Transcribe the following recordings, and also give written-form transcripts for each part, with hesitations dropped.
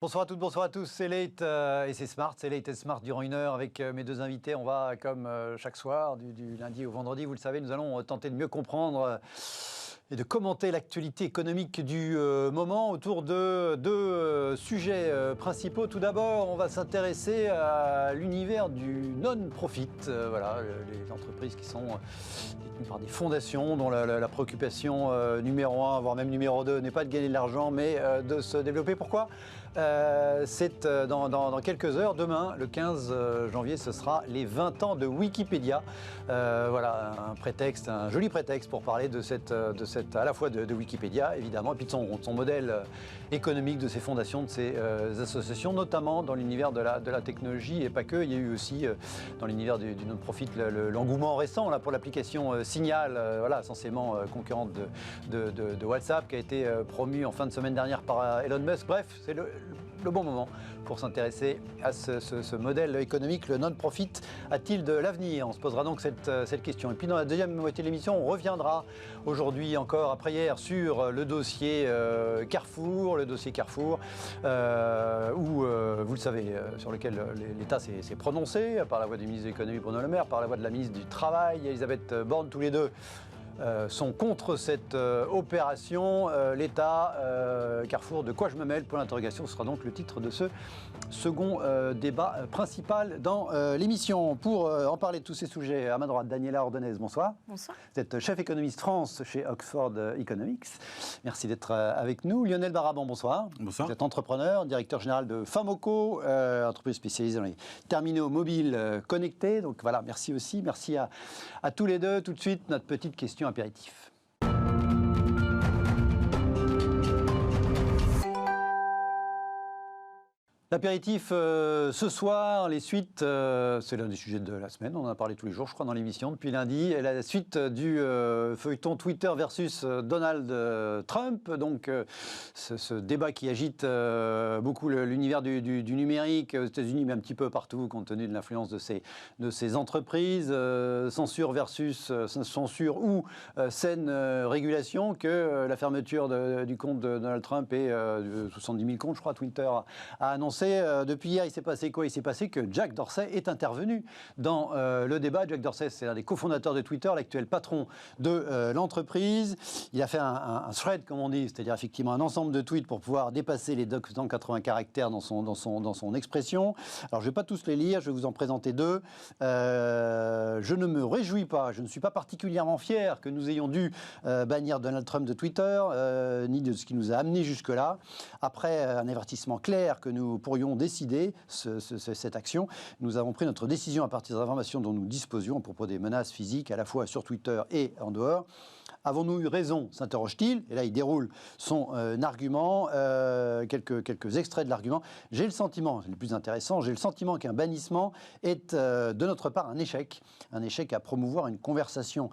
Bonsoir à toutes, bonsoir à tous, c'est Late et c'est Smart, c'est Late et Smart durant une heure avec mes deux invités. On va, comme chaque soir, du lundi au vendredi, vous le savez, nous allons tenter de mieux comprendre et de commenter l'actualité économique du moment autour de deux sujets principaux. Tout d'abord, on va s'intéresser à l'univers du non-profit, voilà, les entreprises qui sont détenues par des fondations dont la préoccupation numéro 1, voire même numéro 2, n'est pas de gagner de l'argent, mais de se développer. Pourquoi ? C'est dans quelques heures, demain, le 15 janvier, ce sera les 20 ans de Wikipédia. Voilà, un joli prétexte pour parler de cette à la fois de Wikipédia, évidemment, et puis de son modèle économique, de ses fondations, de ses associations, notamment dans l'univers de la technologie, et pas que. Il y a eu aussi, dans l'univers du non-profit, l'engouement récent là, pour l'application Signal, voilà, censément concurrente de WhatsApp, qui a été promue en fin de semaine dernière par Elon Musk. Bref, c'est le bon moment pour s'intéresser à ce modèle économique. Le non-profit a-t-il de l'avenir? On se posera donc cette question. Et puis dans la deuxième moitié de l'émission, on reviendra aujourd'hui encore, après hier, sur le dossier Carrefour, où, vous le savez, sur lequel l'État s'est prononcé, par la voix du ministre de l'économie Bruno Le Maire, par la voix de la ministre du Travail, Elisabeth Borne, tous les deux sont contre cette opération. L'État, Carrefour, de quoi je me mêle? Pour l'interrogation, ce sera donc le titre de ce second débat principal dans l'émission. Pour en parler de tous ces sujets, à ma droite, Daniela Ordonez, bonsoir. Bonsoir. Vous êtes chef économiste France chez Oxford Economics. Merci d'être avec nous. Lionel Baraban, bonsoir. Bonsoir. Vous êtes entrepreneur, directeur général de Famoco, entreprise spécialisée dans les terminaux mobiles connectés. Donc voilà, merci aussi. Merci à tous les deux. Tout de suite, notre petite question impératif. L'apéritif ce soir, les suites, c'est l'un des sujets de la semaine, on en a parlé tous les jours, je crois, dans l'émission depuis lundi, et la suite du feuilleton Twitter versus Donald Trump, donc ce débat qui agite beaucoup l'univers du numérique aux États-Unis, mais un petit peu partout, compte tenu de l'influence de ces entreprises, censure versus censure ou saine régulation, que la fermeture du compte de Donald Trump et 70 000 comptes, je crois, Twitter a annoncé. Depuis hier, il s'est passé quoi? Il s'est passé que Jack Dorsey est intervenu dans le débat. Jack Dorsey, c'est l'un des cofondateurs de Twitter, l'actuel patron de l'entreprise. Il a fait un thread, comme on dit, c'est-à-dire effectivement un ensemble de tweets pour pouvoir dépasser les 280 caractères dans son expression. Alors, je ne vais pas tous les lire, je vais vous en présenter deux. Je ne me réjouis pas, je ne suis pas particulièrement fier que nous ayons dû bannir Donald Trump de Twitter, ni de ce qui nous a amené jusque-là. Après un avertissement clair que nous pourrions décider cette action, nous avons pris notre décision à partir des informations dont nous disposions à propos des menaces physiques à la fois sur Twitter et en dehors. Avons-nous eu raison, s'interroge-t-il? Et là, il déroule son argument, quelques extraits de l'argument. J'ai le sentiment, c'est le plus intéressant, j'ai le sentiment qu'un bannissement est de notre part un échec à promouvoir une conversation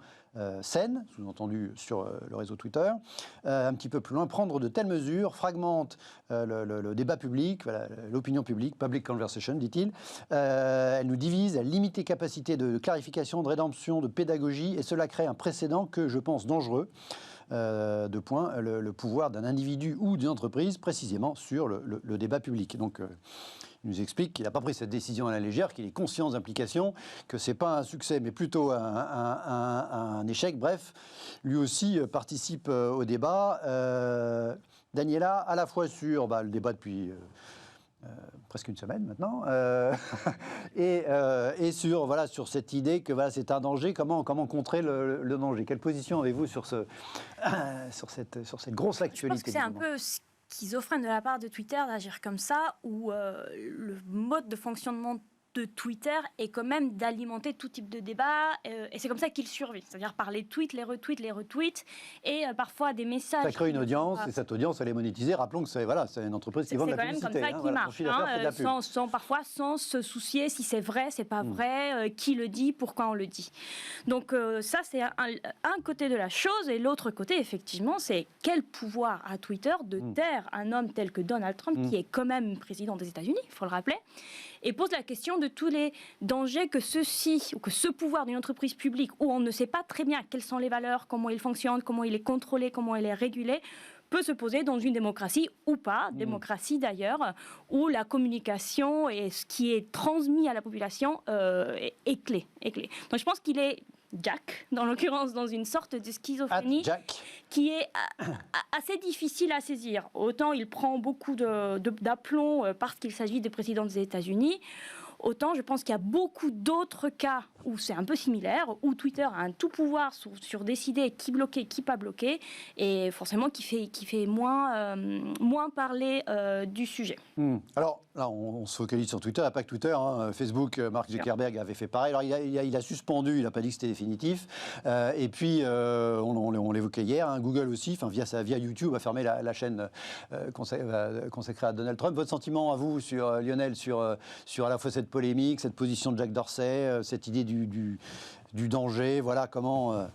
saine, sous-entendu sur le réseau Twitter. Un petit peu plus loin, prendre de telles mesures fragmente le débat public, voilà, l'opinion publique, public conversation, dit-il. Elle nous divise, elle limite les capacités de clarification, de rédemption, de pédagogie, et cela crée un précédent que je pense dangereux. De point, le pouvoir d'un individu ou d'une entreprise, précisément sur le débat public. Donc, il nous explique qu'il n'a pas pris cette décision à la légère, qu'il est conscient des implications, que ce n'est pas un succès, mais plutôt un échec. Bref, lui aussi participe au débat. Daniela, à la fois sur le débat depuis presque une semaine maintenant, et sur cette idée que c'est un danger. Comment contrer le danger? Quelle position avez-vous sur cette grosse actualité? Je pense que c'est un peu schizophrène de la part de Twitter d'agir comme ça, où le mode de fonctionnement de Twitter est quand même d'alimenter tout type de débat, et c'est comme ça qu'il survit, c'est-à-dire par les tweets, les retweets, et parfois des messages. Ça crée une audience, et cette audience, elle est monétisée. Rappelons que c'est une entreprise qui vend de la publicité. C'est quand même comme ça qu'il marche, parfois sans se soucier si c'est vrai, c'est pas vrai, qui le dit, pourquoi on le dit. Donc ça, c'est un côté de la chose, et l'autre côté, effectivement, c'est quel pouvoir a Twitter de taire un homme tel que Donald Trump, qui est quand même président des États-Unis, il faut le rappeler, et pose la question de tous les dangers que ce pouvoir d'une entreprise publique, où on ne sait pas très bien quelles sont les valeurs, comment il fonctionne, comment il est contrôlé, comment il est régulé, peut se poser dans une démocratie ou pas, démocratie d'ailleurs, où la communication et ce qui est transmis à la population est clé. Donc je pense qu'il est Jack, dans l'occurrence, dans une sorte de schizophrénie qui est assez difficile à saisir. Autant il prend beaucoup d'aplomb parce qu'il s'agit du président des États-Unis, autant je pense qu'il y a beaucoup d'autres cas où c'est un peu similaire, où Twitter a un tout pouvoir sur décider qui bloquer, qui pas bloquer, et forcément qui fait moins parler du sujet. Alors là, on se focalise sur Twitter, pas que Twitter. Facebook, Mark Zuckerberg avait fait pareil. Alors il a suspendu, il n'a pas dit que c'était définitif. Et puis, on l'évoquait hier, Google aussi, via YouTube, a fermé la chaîne consacrée à Donald Trump. Votre sentiment à vous, Lionel, sur à la fois cette polémique, cette position de Jack Dorsey, cette idée du danger, voilà, comment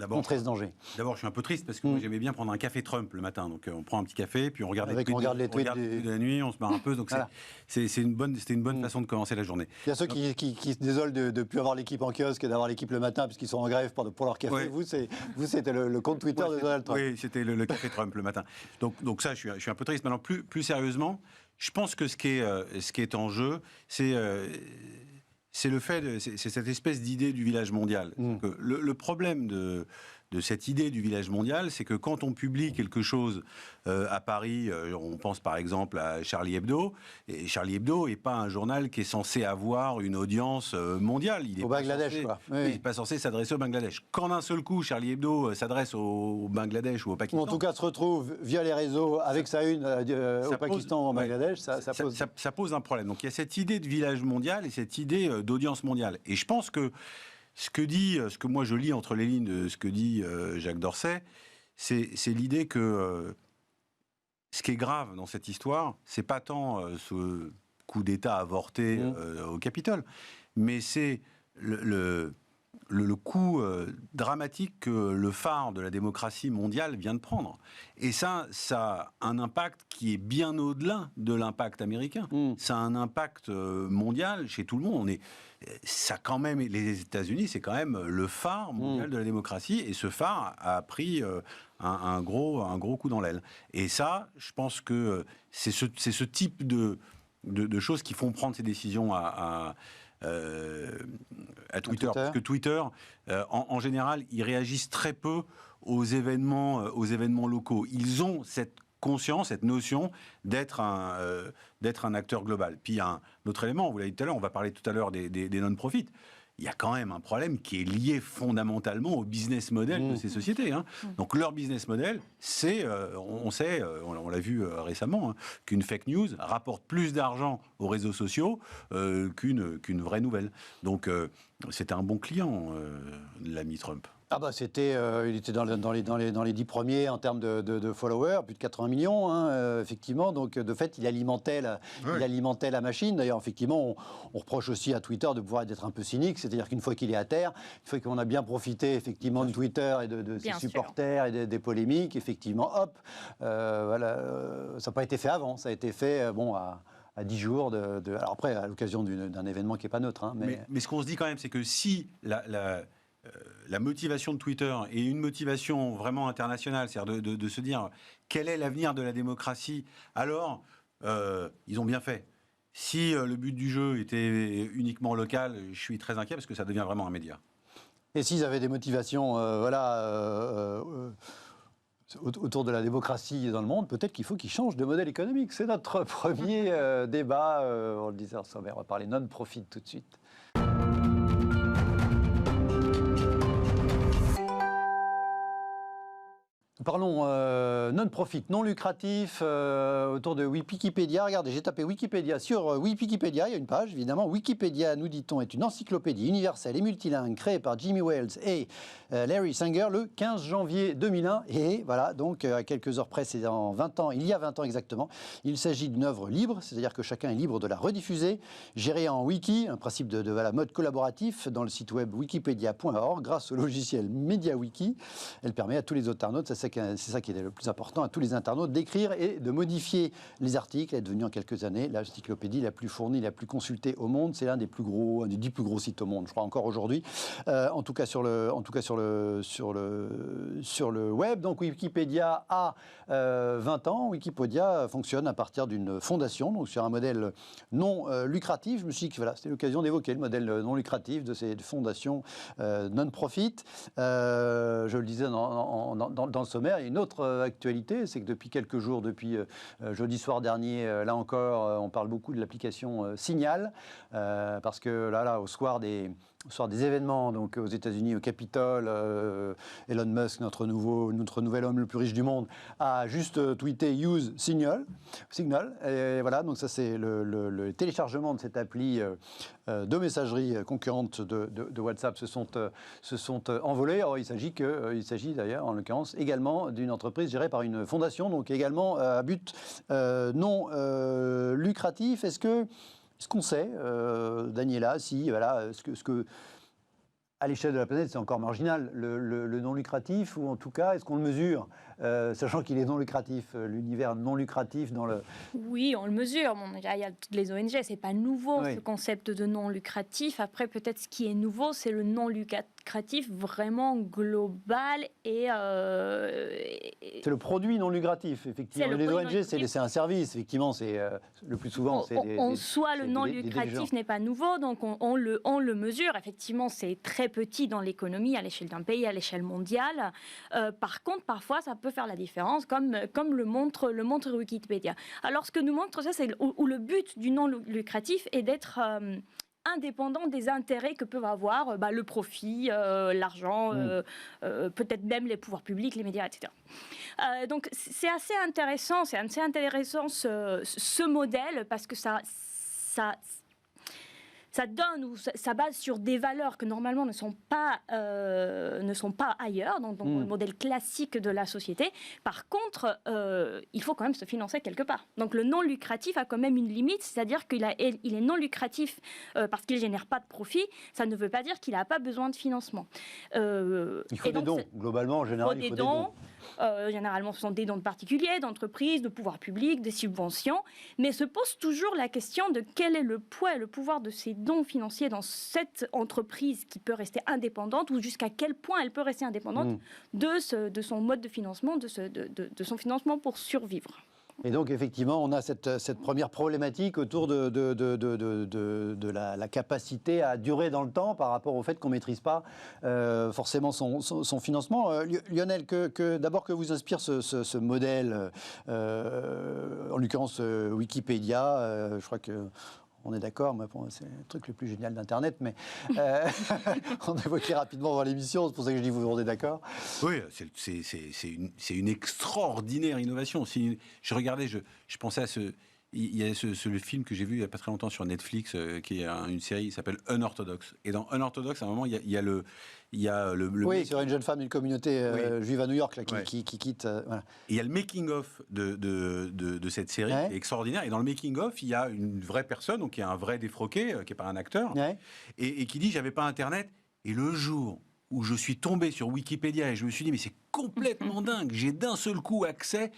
contrer ce danger. D'abord, je suis un peu triste parce que moi, j'aimais bien prendre un café Trump le matin. Donc, on prend un petit café, puis on regarde les tweets de la nuit, on se marre un peu. Donc, voilà. C'était une bonne façon de commencer la journée. Il y a ceux qui se désolent de ne plus avoir l'équipe en kiosque et d'avoir l'équipe le matin parce qu'ils sont en grève pour leur café. Ouais. Vous, c'était le compte Twitter de Donald Trump. Oui, c'était le café Trump le matin. Donc ça, je suis un peu triste. Maintenant, plus sérieusement, je pense que ce qui est en jeu, c'est cette espèce d'idée du village mondial. Le problème de cette idée du village mondial, c'est que quand on publie quelque chose à Paris, on pense par exemple à Charlie Hebdo, et Charlie Hebdo n'est pas un journal qui est censé avoir une audience mondiale. Au Bangladesh, quoi. Oui. Il n'est pas censé s'adresser au Bangladesh. Quand d'un seul coup, Charlie Hebdo s'adresse au Bangladesh ou au Pakistan... Ou en tout cas se retrouve via les réseaux avec sa une au Pakistan ou au Bangladesh, ça pose un problème. Donc il y a cette idée de village mondial et cette idée d'audience mondiale. Et je pense que ce que moi je lis entre les lignes de ce que dit Jack Dorsey, c'est l'idée que ce qui est grave dans cette histoire, c'est pas tant ce coup d'État avorté au Capitole, mais c'est le coup dramatique que le phare de la démocratie mondiale vient de prendre. Et ça a un impact qui est bien au-delà de l'impact américain. Ça a un impact mondial chez tout le monde. Les États-Unis, c'est quand même le phare mondial de la démocratie, et ce phare a pris un gros coup dans l'aile. Et ça, je pense que c'est ce type de choses qui font prendre ces décisions à Twitter. Parce que Twitter, en général, ils réagissent très peu aux événements locaux. Ils ont cette conscience, cette notion d'être un acteur global. Puis il y a un autre élément, vous l'avez dit tout à l'heure, on va parler tout à l'heure des non-profits. Il y a quand même un problème qui est lié fondamentalement au business model de ces sociétés. Donc leur business model, c'est, on l'a vu récemment, qu'une fake news rapporte plus d'argent aux réseaux sociaux qu'une vraie nouvelle. Donc c'était un bon client, l'ami Trump. Ah bah il était dans les 10 premiers en termes de followers, plus de 80 millions, effectivement. Donc de fait, il alimentait la machine. D'ailleurs, effectivement, on reproche aussi à Twitter de pouvoir être un peu cynique, c'est-à-dire qu'une fois qu'il est à terre, une fois qu'on a bien profité effectivement de Twitter et de ses supporters et des polémiques, effectivement, hop, voilà, ça n'a pas été fait avant, ça a été fait à 10 jours alors après, à l'occasion d'un événement qui n'est pas neutre. Mais ce qu'on se dit quand même, c'est que si la motivation de Twitter est une motivation vraiment internationale, c'est-à-dire de se dire quel est l'avenir de la démocratie, alors ils ont bien fait. Si le but du jeu était uniquement local, je suis très inquiet parce que ça devient vraiment un média. Et s'ils avaient des motivations autour de la démocratie dans le monde, peut-être qu'il faut qu'ils changent de modèle économique. C'est notre premier débat. On le disait, on va parler non-profit tout de suite. Parlons non-profit, non lucratif, autour de Wikipédia. Regardez, j'ai tapé Wikipédia sur Wikipédia, il y a une page évidemment. Wikipédia, nous dit-on, est une encyclopédie universelle et multilingue créée par Jimmy Wales et Larry Sanger le 15 janvier 2001. Et voilà, donc à quelques heures près, c'est il y a 20 ans exactement. Il s'agit d'une œuvre libre, c'est-à-dire que chacun est libre de la rediffuser, gérée en wiki, un principe de mode collaboratif dans le site web wikipedia.org grâce au logiciel MediaWiki. Elle permet à tous les internautes de ça qui est le plus important à tous les internautes, d'écrire et de modifier les articles. Elle est devenue en quelques années l'encyclopédie la plus fournie, la plus consultée au monde. C'est l'un des 10 plus gros sites au monde, je crois encore aujourd'hui. En tout cas sur le web. Donc Wikipédia a 20 ans. Wikipédia fonctionne à partir d'une fondation, donc sur un modèle non lucratif. Je me suis dit que voilà, c'était l'occasion d'évoquer le modèle non lucratif de ces fondations non-profit. Je le disais dans le sommaire, il y a une autre actualité, c'est que depuis quelques jours, depuis jeudi soir dernier, là encore, on parle beaucoup de l'application Signal, parce que là, au soir des événements, donc aux États-Unis, au Capitole, Elon Musk, notre nouvel homme le plus riche du monde, a juste tweeté Use Signal. Et voilà, donc ça c'est le téléchargement de cette appli de messagerie concurrente de WhatsApp se sont envolés. Alors, il s'agit d'ailleurs, en l'occurrence, également d'une entreprise gérée par une fondation, donc également à but non lucratif. Est-ce qu'on sait, Daniela, si, voilà, ce que à l'échelle de la planète, c'est encore marginal, le non lucratif, ou en tout cas, est-ce qu'on le mesure, sachant qu'il est non lucratif, l'univers non lucratif dans le... Oui, on le mesure. Bon, il y a toutes les ONG, c'est pas nouveau, ce concept de non lucratif. Après, peut-être ce qui est nouveau, c'est le non lucratif vraiment global et... C'est le produit non lucratif, effectivement. Les ONG, c'est un service, effectivement, c'est le plus souvent... En soi, le non lucratif n'est pas nouveau, donc on le mesure. Effectivement, c'est très petit dans l'économie, à l'échelle d'un pays, à l'échelle mondiale. Par contre, parfois, ça peut faire la différence, comme le montre Wikipédia. Alors, ce que nous montre ça, c'est où le but du non lucratif est d'être indépendant des intérêts que peuvent avoir le profit, l'argent, peut-être même les pouvoirs publics, les médias, etc. Donc, c'est assez intéressant ce modèle, parce que ça donne ou ça base sur des valeurs que normalement ne sont pas ailleurs, donc le modèle classique de la société. Par contre, il faut quand même se financer quelque part. Donc le non lucratif a quand même une limite, c'est-à-dire qu'il est non lucratif parce qu'il ne génère pas de profit. Ça ne veut pas dire qu'il n'a pas besoin de financement. Il faut des dons. Globalement, en général, il faut des dons. Généralement, ce sont des dons de particuliers, d'entreprises, de pouvoirs publics, des subventions. Mais se pose toujours la question de quel est le poids et le pouvoir de ces dons financiers dans cette entreprise qui peut rester indépendante, ou jusqu'à quel point elle peut rester indépendante de son mode de financement, de son financement pour survivre. Et donc, effectivement, on a cette première problématique autour de la capacité à durer dans le temps par rapport au fait qu'on ne maîtrise pas forcément son financement. Lionel, d'abord que vous inspire ce modèle, en l'occurrence Wikipédia, je crois que... On est d'accord, c'est le truc le plus génial d'Internet, mais on évoquait rapidement dans l'émission, c'est pour ça que je dis vous rendez d'accord. Oui, c'est une extraordinaire innovation. Je regardais, je pensais à il y a le film que j'ai vu il n'y a pas très longtemps sur Netflix, qui est une série qui s'appelle Unorthodox. Et dans Unorthodox, à un moment, il y a le oui, sur une jeune femme d'une communauté juive à New York là, qui quitte. Voilà. Et il y a le making-of de cette série qui est extraordinaire. Et dans le making-of, il y a une vraie personne, donc il y a un vrai défroqué, qui n'est pas un acteur, et qui dit « j'avais pas Internet ». Et le jour où je suis tombé sur Wikipédia et je me suis dit « mais c'est complètement dingue, j'ai d'un seul coup accès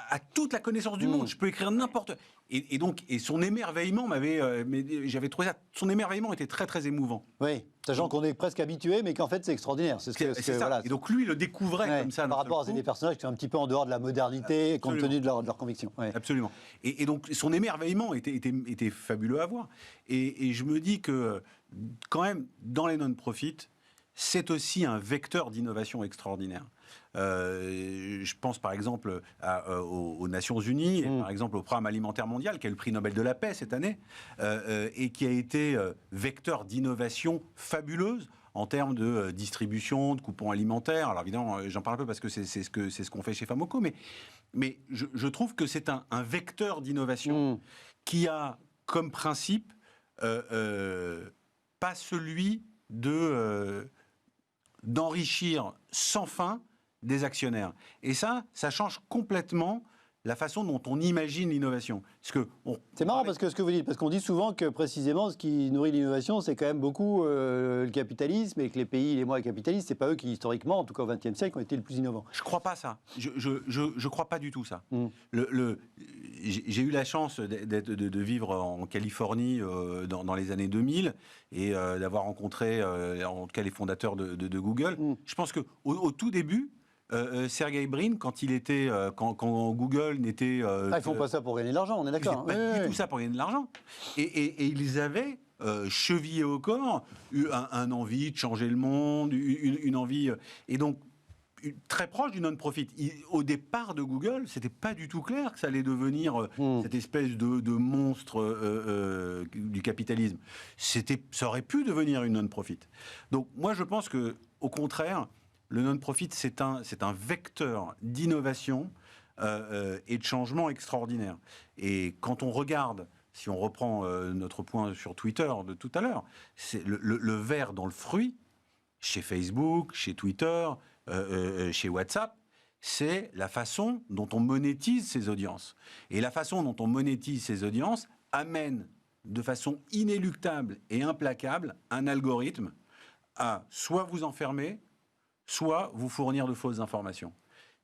à toute la connaissance du monde, je peux écrire n'importe... » Et donc, son émerveillement j'avais trouvé ça, son émerveillement était très très émouvant. Oui, sachant qu'on est presque habitué, mais qu'en fait c'est extraordinaire. C'est ça. Voilà. Et donc lui, il le découvrait comme ça. Par rapport à des personnages qui sont un petit peu en dehors de la modernité, compte tenu de leur conviction. Absolument. Et donc son émerveillement était fabuleux à voir. Et je me dis que quand même, dans les non-profits, c'est aussi un vecteur d'innovation extraordinaire. Je pense par exemple aux Nations Unies, et par exemple au Programme alimentaire mondial, qui a eu le prix Nobel de la paix cette année, et qui a été vecteur d'innovation fabuleuse en termes de distribution, de coupons alimentaires. Alors évidemment, j'en parle un peu parce que c'est ce qu'on fait chez Famoco, mais je trouve que c'est un vecteur d'innovation qui a comme principe pas celui d'enrichir sans fin des actionnaires. Et ça change complètement la façon dont on imagine l'innovation. C'est marrant parce que ce que vous dites, parce qu'on dit souvent que précisément ce qui nourrit l'innovation, c'est quand même beaucoup le capitalisme, et que les pays les moins capitalistes, c'est pas eux qui historiquement, en tout cas au XXe siècle, ont été le plus innovants. Je crois pas ça. Je crois pas du tout ça. J'ai eu la chance de vivre en Californie dans les années 2000 et d'avoir rencontré en tout cas les fondateurs de Google. Je pense qu'au tout début, Sergey Brin, quand Google n'était... ils font pas ça pour gagner de l'argent, on est d'accord. Pas du tout ça pour gagner de l'argent. Et ils avaient chevillé au corps un envie de changer le monde, une envie... Et donc, très proche du non-profit. Au départ de Google, c'était pas du tout clair que ça allait devenir cette espèce de monstre du capitalisme. Ça aurait pu devenir une non-profit. Donc, moi, je pense que, au contraire... Le non-profit, c'est un vecteur d'innovation et de changement extraordinaire. Et quand on regarde, si on reprend notre point sur Twitter de tout à l'heure, c'est le ver dans le fruit, chez Facebook, chez Twitter, chez WhatsApp, c'est la façon dont on monétise ces audiences. Et la façon dont on monétise ces audiences amène de façon inéluctable et implacable un algorithme à soit vous enfermer, soit vous fournir de fausses informations.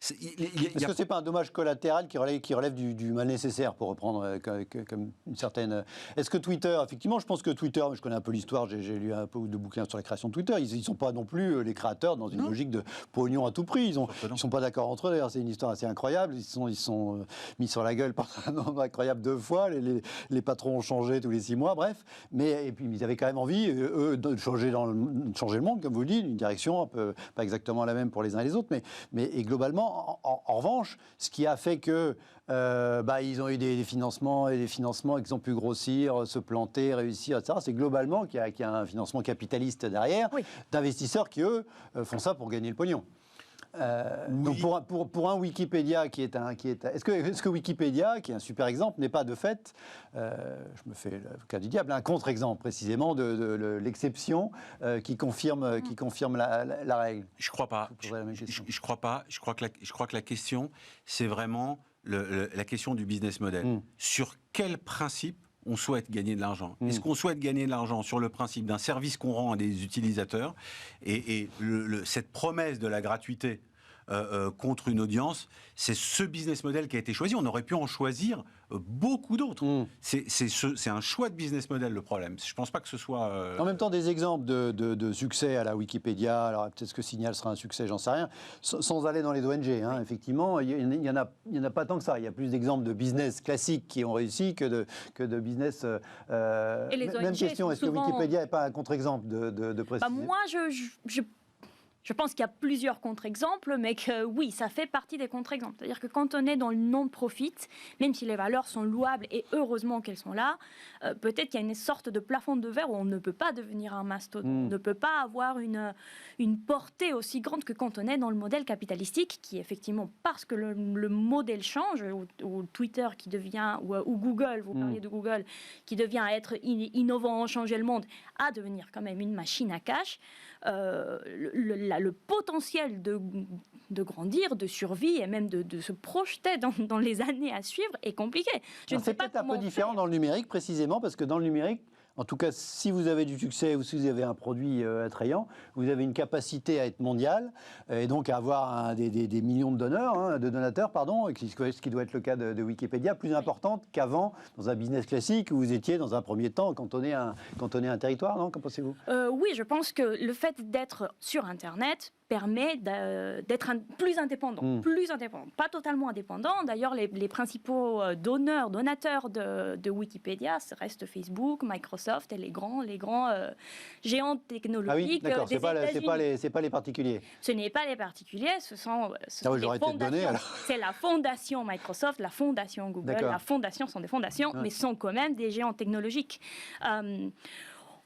Est-ce que ce n'est pas un dommage collatéral qui relève du mal nécessaire, pour reprendre comme une certaine... Est-ce que Twitter, effectivement, je pense que Twitter, je connais un peu l'histoire, j'ai lu un peu de bouquins sur la création de Twitter, ils ne sont pas non plus les créateurs dans une logique de pognon à tout prix. Ils ne sont pas d'accord entre eux, d'ailleurs c'est une histoire assez incroyable, ils sont mis sur la gueule pendant un nombre incroyable de fois, les patrons ont changé tous les 6 mois, bref, et puis ils avaient quand même envie, eux, de changer le monde, comme vous le dites, une direction un peu, pas exactement la même pour les uns et les autres, mais globalement, en revanche, ce qui a fait que ils ont eu des financements et qu'ils ont pu grossir, se planter, réussir, etc. C'est globalement qu'il y a un financement capitaliste derrière, d'investisseurs qui, eux, font ça pour gagner le pognon. Donc pour un Wikipédia est-ce que Wikipédia, qui est un super exemple, n'est pas de fait, je me fais l'avocat du diable, un contre-exemple précisément de l'exception qui confirme la règle? Je crois pas. Je crois pas. Je crois que la question, c'est vraiment la question du business model. Sur quel principe on souhaite gagner de l'argent? Est-ce qu'on souhaite gagner de l'argent sur le principe d'un service qu'on rend à des utilisateurs et cette promesse de la gratuité contre une audience, c'est ce business model qui a été choisi. On aurait pu en choisir beaucoup d'autres. C'est un choix de business model, le problème. Je ne pense pas que ce soit... En même temps, des exemples de succès à la Wikipédia, alors peut-être que Signal sera un succès, j'en sais rien, sans aller dans les ONG. Effectivement, il n'y en a pas tant que ça. Il y a plus d'exemples de business classiques qui ont réussi que de business... Et les ONG, même question, est-ce que Wikipédia n'est pas un contre-exemple de préciser? Moi, je pense qu'il y a plusieurs contre-exemples, mais que oui, ça fait partie des contre-exemples. C'est-à-dire que quand on est dans le non-profit, même si les valeurs sont louables, et heureusement qu'elles sont là, peut-être qu'il y a une sorte de plafond de verre où on ne peut pas devenir un mastodonte, on ne peut pas avoir une portée aussi grande que quand on est dans le modèle capitalistique, qui effectivement, parce que le modèle change, ou Twitter qui devient, ou Google, vous parliez de Google, qui devient à être innovant, changer le monde, à devenir quand même une machine à cash, le potentiel de grandir, de survie et même de se projeter dans les années à suivre est compliqué. C'est peut-être un peu différent dans le numérique, précisément, parce que dans le numérique, en tout cas, si vous avez du succès ou si vous avez un produit attrayant, vous avez une capacité à être mondial et donc à avoir des millions de donateurs, ce qui doit être le cas de Wikipédia, plus importante qu'avant dans un business classique où vous étiez dans un premier temps cantonné à un territoire, non? Qu'en pensez-vous? Oui, je pense que le fait d'être sur Internet permet d'être plus indépendant, pas totalement indépendant. D'ailleurs, les principaux donateurs de Wikipédia restent Facebook, Microsoft et les grands géants technologiques. Ah oui, d'accord, des États-Unis. C'est pas les particuliers. Ce n'est pas les particuliers, ce sont les fondations. C'est la fondation Microsoft, la fondation Google, la fondation sont des fondations, mais sont quand même des géants technologiques.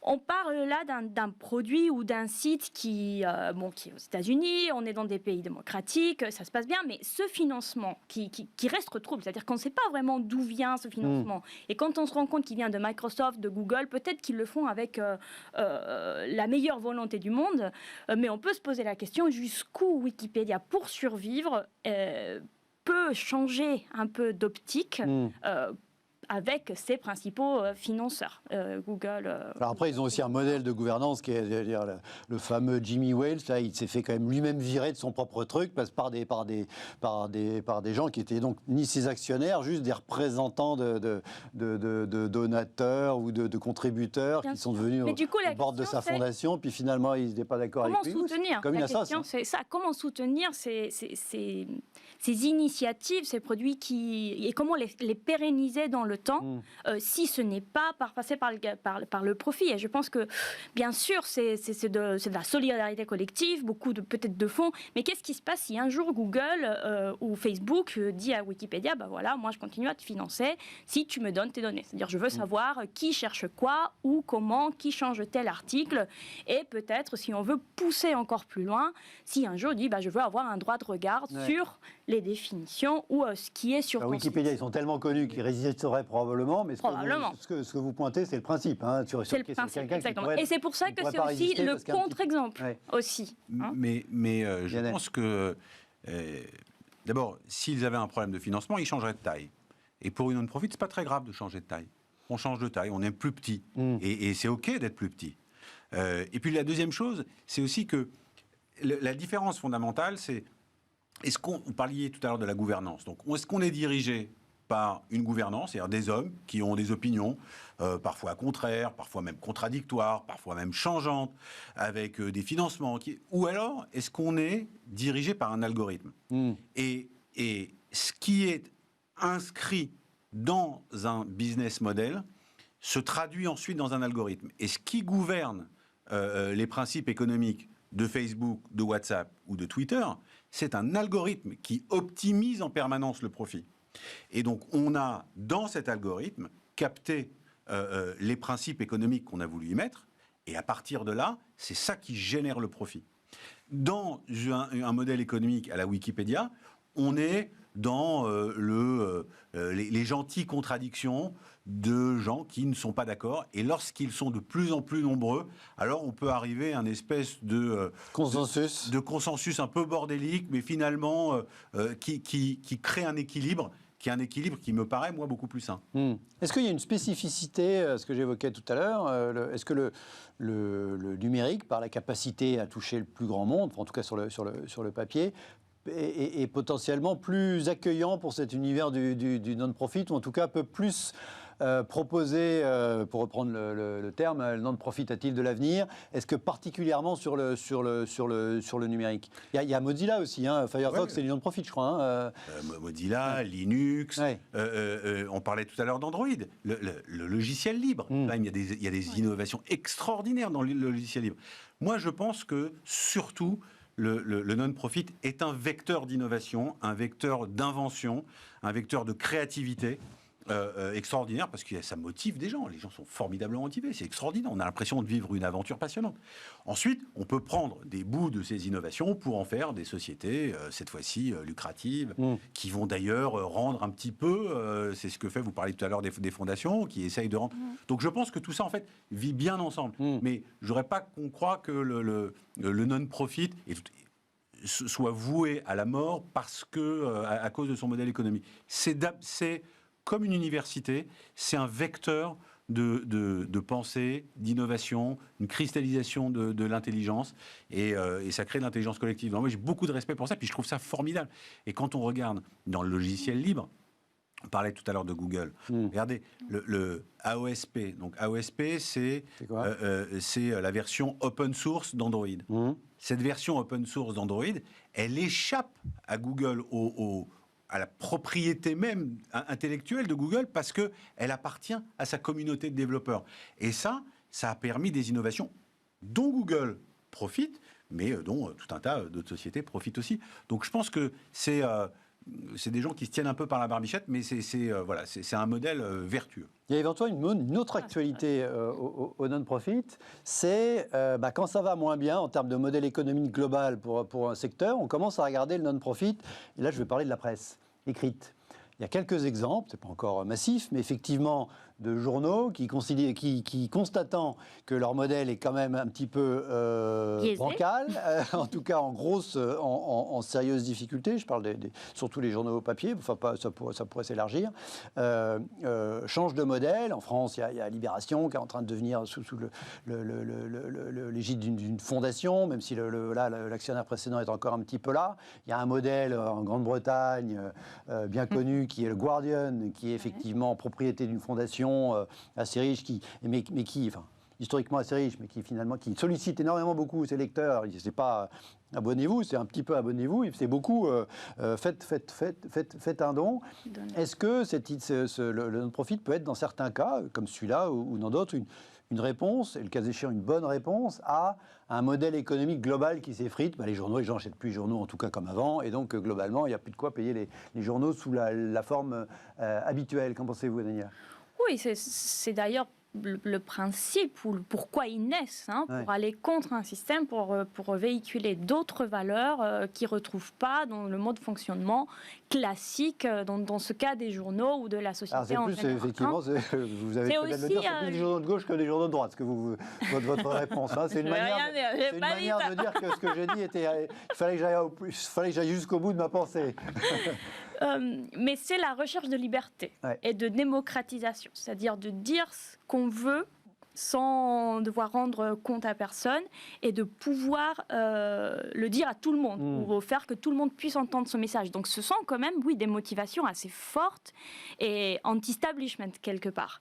On parle là d'un produit ou d'un site qui est aux États-Unis, on est dans des pays démocratiques, ça se passe bien, mais ce financement qui reste trouble, c'est-à-dire qu'on ne sait pas vraiment d'où vient ce financement. Et quand on se rend compte qu'il vient de Microsoft, de Google, peut-être qu'ils le font avec la meilleure volonté du monde, mais on peut se poser la question jusqu'où Wikipédia, pour survivre, peut changer un peu d'optique avec ses principaux financeurs, Google. Alors après, ils ont aussi un modèle de gouvernance qui est le fameux Jimmy Wales. Là, il s'est fait quand même lui-même virer de son propre truc par des gens qui étaient donc ni ses actionnaires, juste des représentants de donateurs ou de contributeurs qui sont devenus au bord de sa fondation. Puis finalement, ils n'étaient pas d'accord avec lui. Comment soutenir ? La question, c'est ça. Comment soutenir ces initiatives, ces produits et comment les pérenniser dans le temps, si ce n'est pas passer par le profit. Et je pense que, bien sûr, c'est de la solidarité collective, beaucoup peut-être de fonds, mais qu'est-ce qui se passe si un jour Google ou Facebook dit à Wikipédia, bah voilà, moi je continue à te financer si tu me donnes tes données. C'est-à-dire, je veux savoir qui cherche quoi, où, comment, qui change tel article, et peut-être, si on veut pousser encore plus loin, si un jour on dit, bah, je veux avoir un droit de regard sur les définitions ou ce qui est sur ton Wikipédia, site. Ils sont tellement connus qu'ils résisteraient probablement, mais ce que vous pointez, c'est le principe. Hein, c'est le principe, exactement. Et c'est pour ça que c'est aussi le contre-exemple. Aussi. Hein. Mais je pense que, d'abord, s'ils avaient un problème de financement, ils changeraient de taille. Et pour une non-profit, c'est pas très grave de changer de taille. On change de taille, on est plus petit. Et c'est OK d'être plus petit. Et puis la deuxième chose, c'est aussi que la différence fondamentale, c'est... Vous parliez tout à l'heure de la gouvernance. Donc, est-ce qu'on est dirigé par une gouvernance, c'est-à-dire des hommes qui ont des opinions parfois contraires, parfois même contradictoires, parfois même changeantes, avec des financements, ou alors est-ce qu'on est dirigé par un algorithme ? Et ce qui est inscrit dans un business model se traduit ensuite dans un algorithme. Et ce qui gouverne les principes économiques de Facebook, de WhatsApp ou de Twitter, c'est un algorithme qui optimise en permanence le profit. Et donc, on a, dans cet algorithme, capté les principes économiques qu'on a voulu y mettre, et à partir de là, c'est ça qui génère le profit. Dans un modèle économique à la Wikipédia, on est dans les gentilles contradictions de gens qui ne sont pas d'accord. Et lorsqu'ils sont de plus en plus nombreux, alors on peut arriver à une espèce de consensus un peu bordélique, mais finalement qui crée un équilibre, qui me paraît, moi, beaucoup plus sain. Est-ce qu'il y a une spécificité, ce que j'évoquais tout à l'heure, est-ce que le numérique, par la capacité à toucher le plus grand monde, en tout cas sur le papier, est potentiellement plus accueillant pour cet univers du non-profit, ou en tout cas peut plus proposer, pour reprendre le terme, le non-profit a-t-il de l'avenir ? Est-ce que particulièrement sur le numérique ? Il y a Mozilla aussi, hein, Firefox, c'est du non-profit, je crois. Mozilla, Linux, on parlait tout à l'heure d'Android, le logiciel libre. Là, il y a des innovations extraordinaires dans le logiciel libre. Moi, je pense que, surtout, le non-profit est un vecteur d'innovation, un vecteur d'invention, un vecteur de créativité extraordinaire, parce que ça motive des gens. Les gens sont formidablement motivés, c'est extraordinaire. On a l'impression de vivre une aventure passionnante. Ensuite, on peut prendre des bouts de ces innovations pour en faire des sociétés, cette fois-ci lucratives, qui vont d'ailleurs rendre un petit peu, c'est ce que fait, vous parliez tout à l'heure des fondations, qui essayent de rendre... Donc je pense que tout ça, en fait, vit bien ensemble. Mais je ne voudrais pas qu'on croie que le non-profit soit voué à la mort parce que, à cause de son modèle économique. C'est comme une université, c'est un vecteur de pensée, d'innovation, une cristallisation de l'intelligence, et ça crée de l'intelligence collective. Donc moi, j'ai beaucoup de respect pour ça, puis je trouve ça formidable. Et quand on regarde dans le logiciel libre, on parlait tout à l'heure de Google. Regardez, le AOSP. Donc AOSP, c'est la version open source d'Android. Cette version open source d'Android, elle échappe à Google, à la propriété même intellectuelle de Google, parce qu'elle appartient à sa communauté de développeurs. Et ça a permis des innovations dont Google profite, mais dont tout un tas d'autres sociétés profitent aussi. Donc je pense que c'est des gens qui se tiennent un peu par la barbichette, mais c'est un modèle vertueux. Il y a éventuellement une autre actualité au non-profit, c'est quand ça va moins bien en termes de modèle économique global pour un secteur, on commence à regarder le non-profit, et là je vais parler de la presse écrite. Il y a quelques exemples, ce n'est pas encore massif, mais effectivement, de journaux qui constatant que leur modèle est quand même un petit peu bancal, en tout cas en sérieuse difficulté, je parle surtout les journaux papier, enfin ça pourrait s'élargir, change de modèle. En France, il y a Libération qui est en train de devenir sous l'égide d'une fondation, même si l'actionnaire précédent est encore un petit peu là. Il y a un modèle en Grande-Bretagne bien connu qui est le Guardian, qui est effectivement propriété d'une fondation assez riche, historiquement assez riche, mais qui sollicite énormément beaucoup ses lecteurs. C'est pas abonnez-vous, c'est un petit peu abonnez-vous, c'est beaucoup faites un don. Est-ce que le non-profit peut être dans certains cas, comme celui-là ou dans d'autres, une réponse, et le cas échéant une bonne réponse, à un modèle économique global qui s'effrite? Les journaux, les gens n'achètent plus les journaux, en tout cas comme avant, et donc globalement, il n'y a plus de quoi payer les journaux sous la forme habituelle. Qu'en pensez-vous, Daniela? Oui, c'est d'ailleurs le principe ou pourquoi ils naissent, pour aller contre un système, pour véhiculer d'autres valeurs qu'ils ne retrouvent pas dans le mode de fonctionnement classique, dans ce cas des journaux ou de la société en général. Effectivement, vous avez fait de le dire, c'est plus des journaux de gauche que des journaux de droite, votre réponse. C'est une manière de dire que ce que j'ai dit était... Il fallait que j'aille jusqu'au bout de ma pensée. Mais c'est la recherche de liberté et de démocratisation, c'est-à-dire de dire ce qu'on veut sans devoir rendre compte à personne et de pouvoir le dire à tout le monde ou faire que tout le monde puisse entendre ce message. Donc ce sont quand même, des motivations assez fortes et anti-establishment quelque part.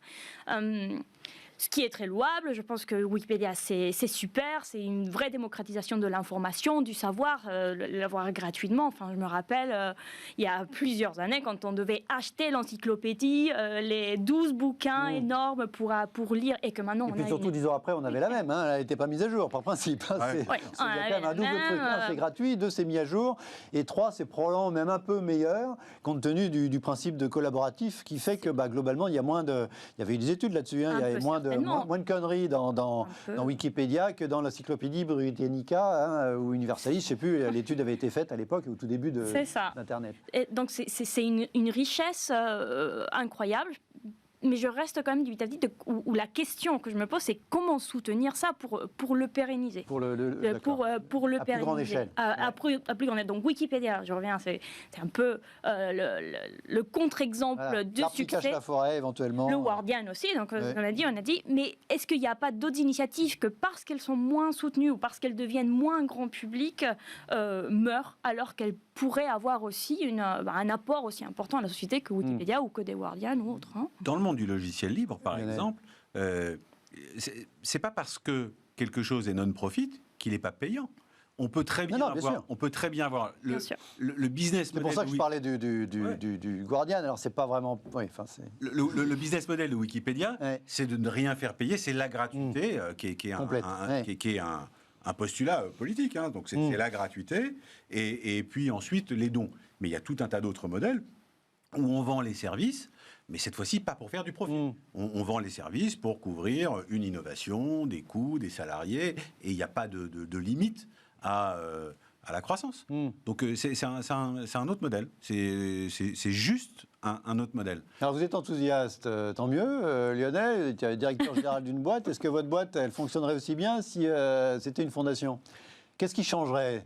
Ce qui est très louable, je pense que Wikipédia c'est super, c'est une vraie démocratisation de l'information, du savoir, l'avoir gratuitement. Enfin, je me rappelle, il y a plusieurs années, quand on devait acheter l'encyclopédie, les 12 bouquins énormes pour lire, et que maintenant... Et puis surtout 10 ans après, on avait la même, elle n'était pas mise à jour, par principe. C'est quand même un double truc. C'est gratuit, 2, c'est mis à jour, et 3, c'est probablement même un peu meilleur, compte tenu du principe de collaboratif, qui fait que globalement, il y avait eu des études là-dessus, il y avait moins de conneries dans Wikipédia que dans l'encyclopédie Britannica ou Universalis. Je ne sais plus, l'étude avait été faite à l'époque, au tout début d'Internet. Donc c'est une richesse incroyable. Mais je reste quand même dubitatif où la question que je me pose, c'est comment soutenir ça pour le pérenniser. Pour le pérenniser. Plus grande échelle. À plus grande échelle. Donc Wikipédia, je reviens, c'est un peu le contre-exemple de succès. Qui cache la forêt, éventuellement. Le Guardian aussi, donc on a dit, mais est-ce qu'il n'y a pas d'autres initiatives que parce qu'elles sont moins soutenues ou parce qu'elles deviennent moins grand public, meurent alors qu'elles pourraient avoir aussi un apport aussi important à la société que Wikipédia ou que des Guardian ou autres. Dans le monde du logiciel libre, par exemple, c'est pas parce que quelque chose est non-profit qu'il n'est pas payant. On peut très bien avoir le business model. C'est pour ça que je parlais du Guardian. Alors c'est pas vraiment. Le business model de Wikipédia, c'est de ne rien faire payer. C'est la gratuité qui est un postulat politique. Donc c'est la gratuité et puis ensuite les dons. Mais il y a tout un tas d'autres modèles où on vend les services. Mais cette fois-ci, pas pour faire du profit. On vend les services pour couvrir une innovation, des coûts, des salariés, et il n'y a pas de limite à la croissance. Donc c'est un autre modèle. C'est juste un autre modèle. Alors vous êtes enthousiaste, tant mieux. Lionel, directeur général d'une boîte. Est-ce que votre boîte, elle fonctionnerait aussi bien si c'était une fondation? Qu'est-ce qui changerait?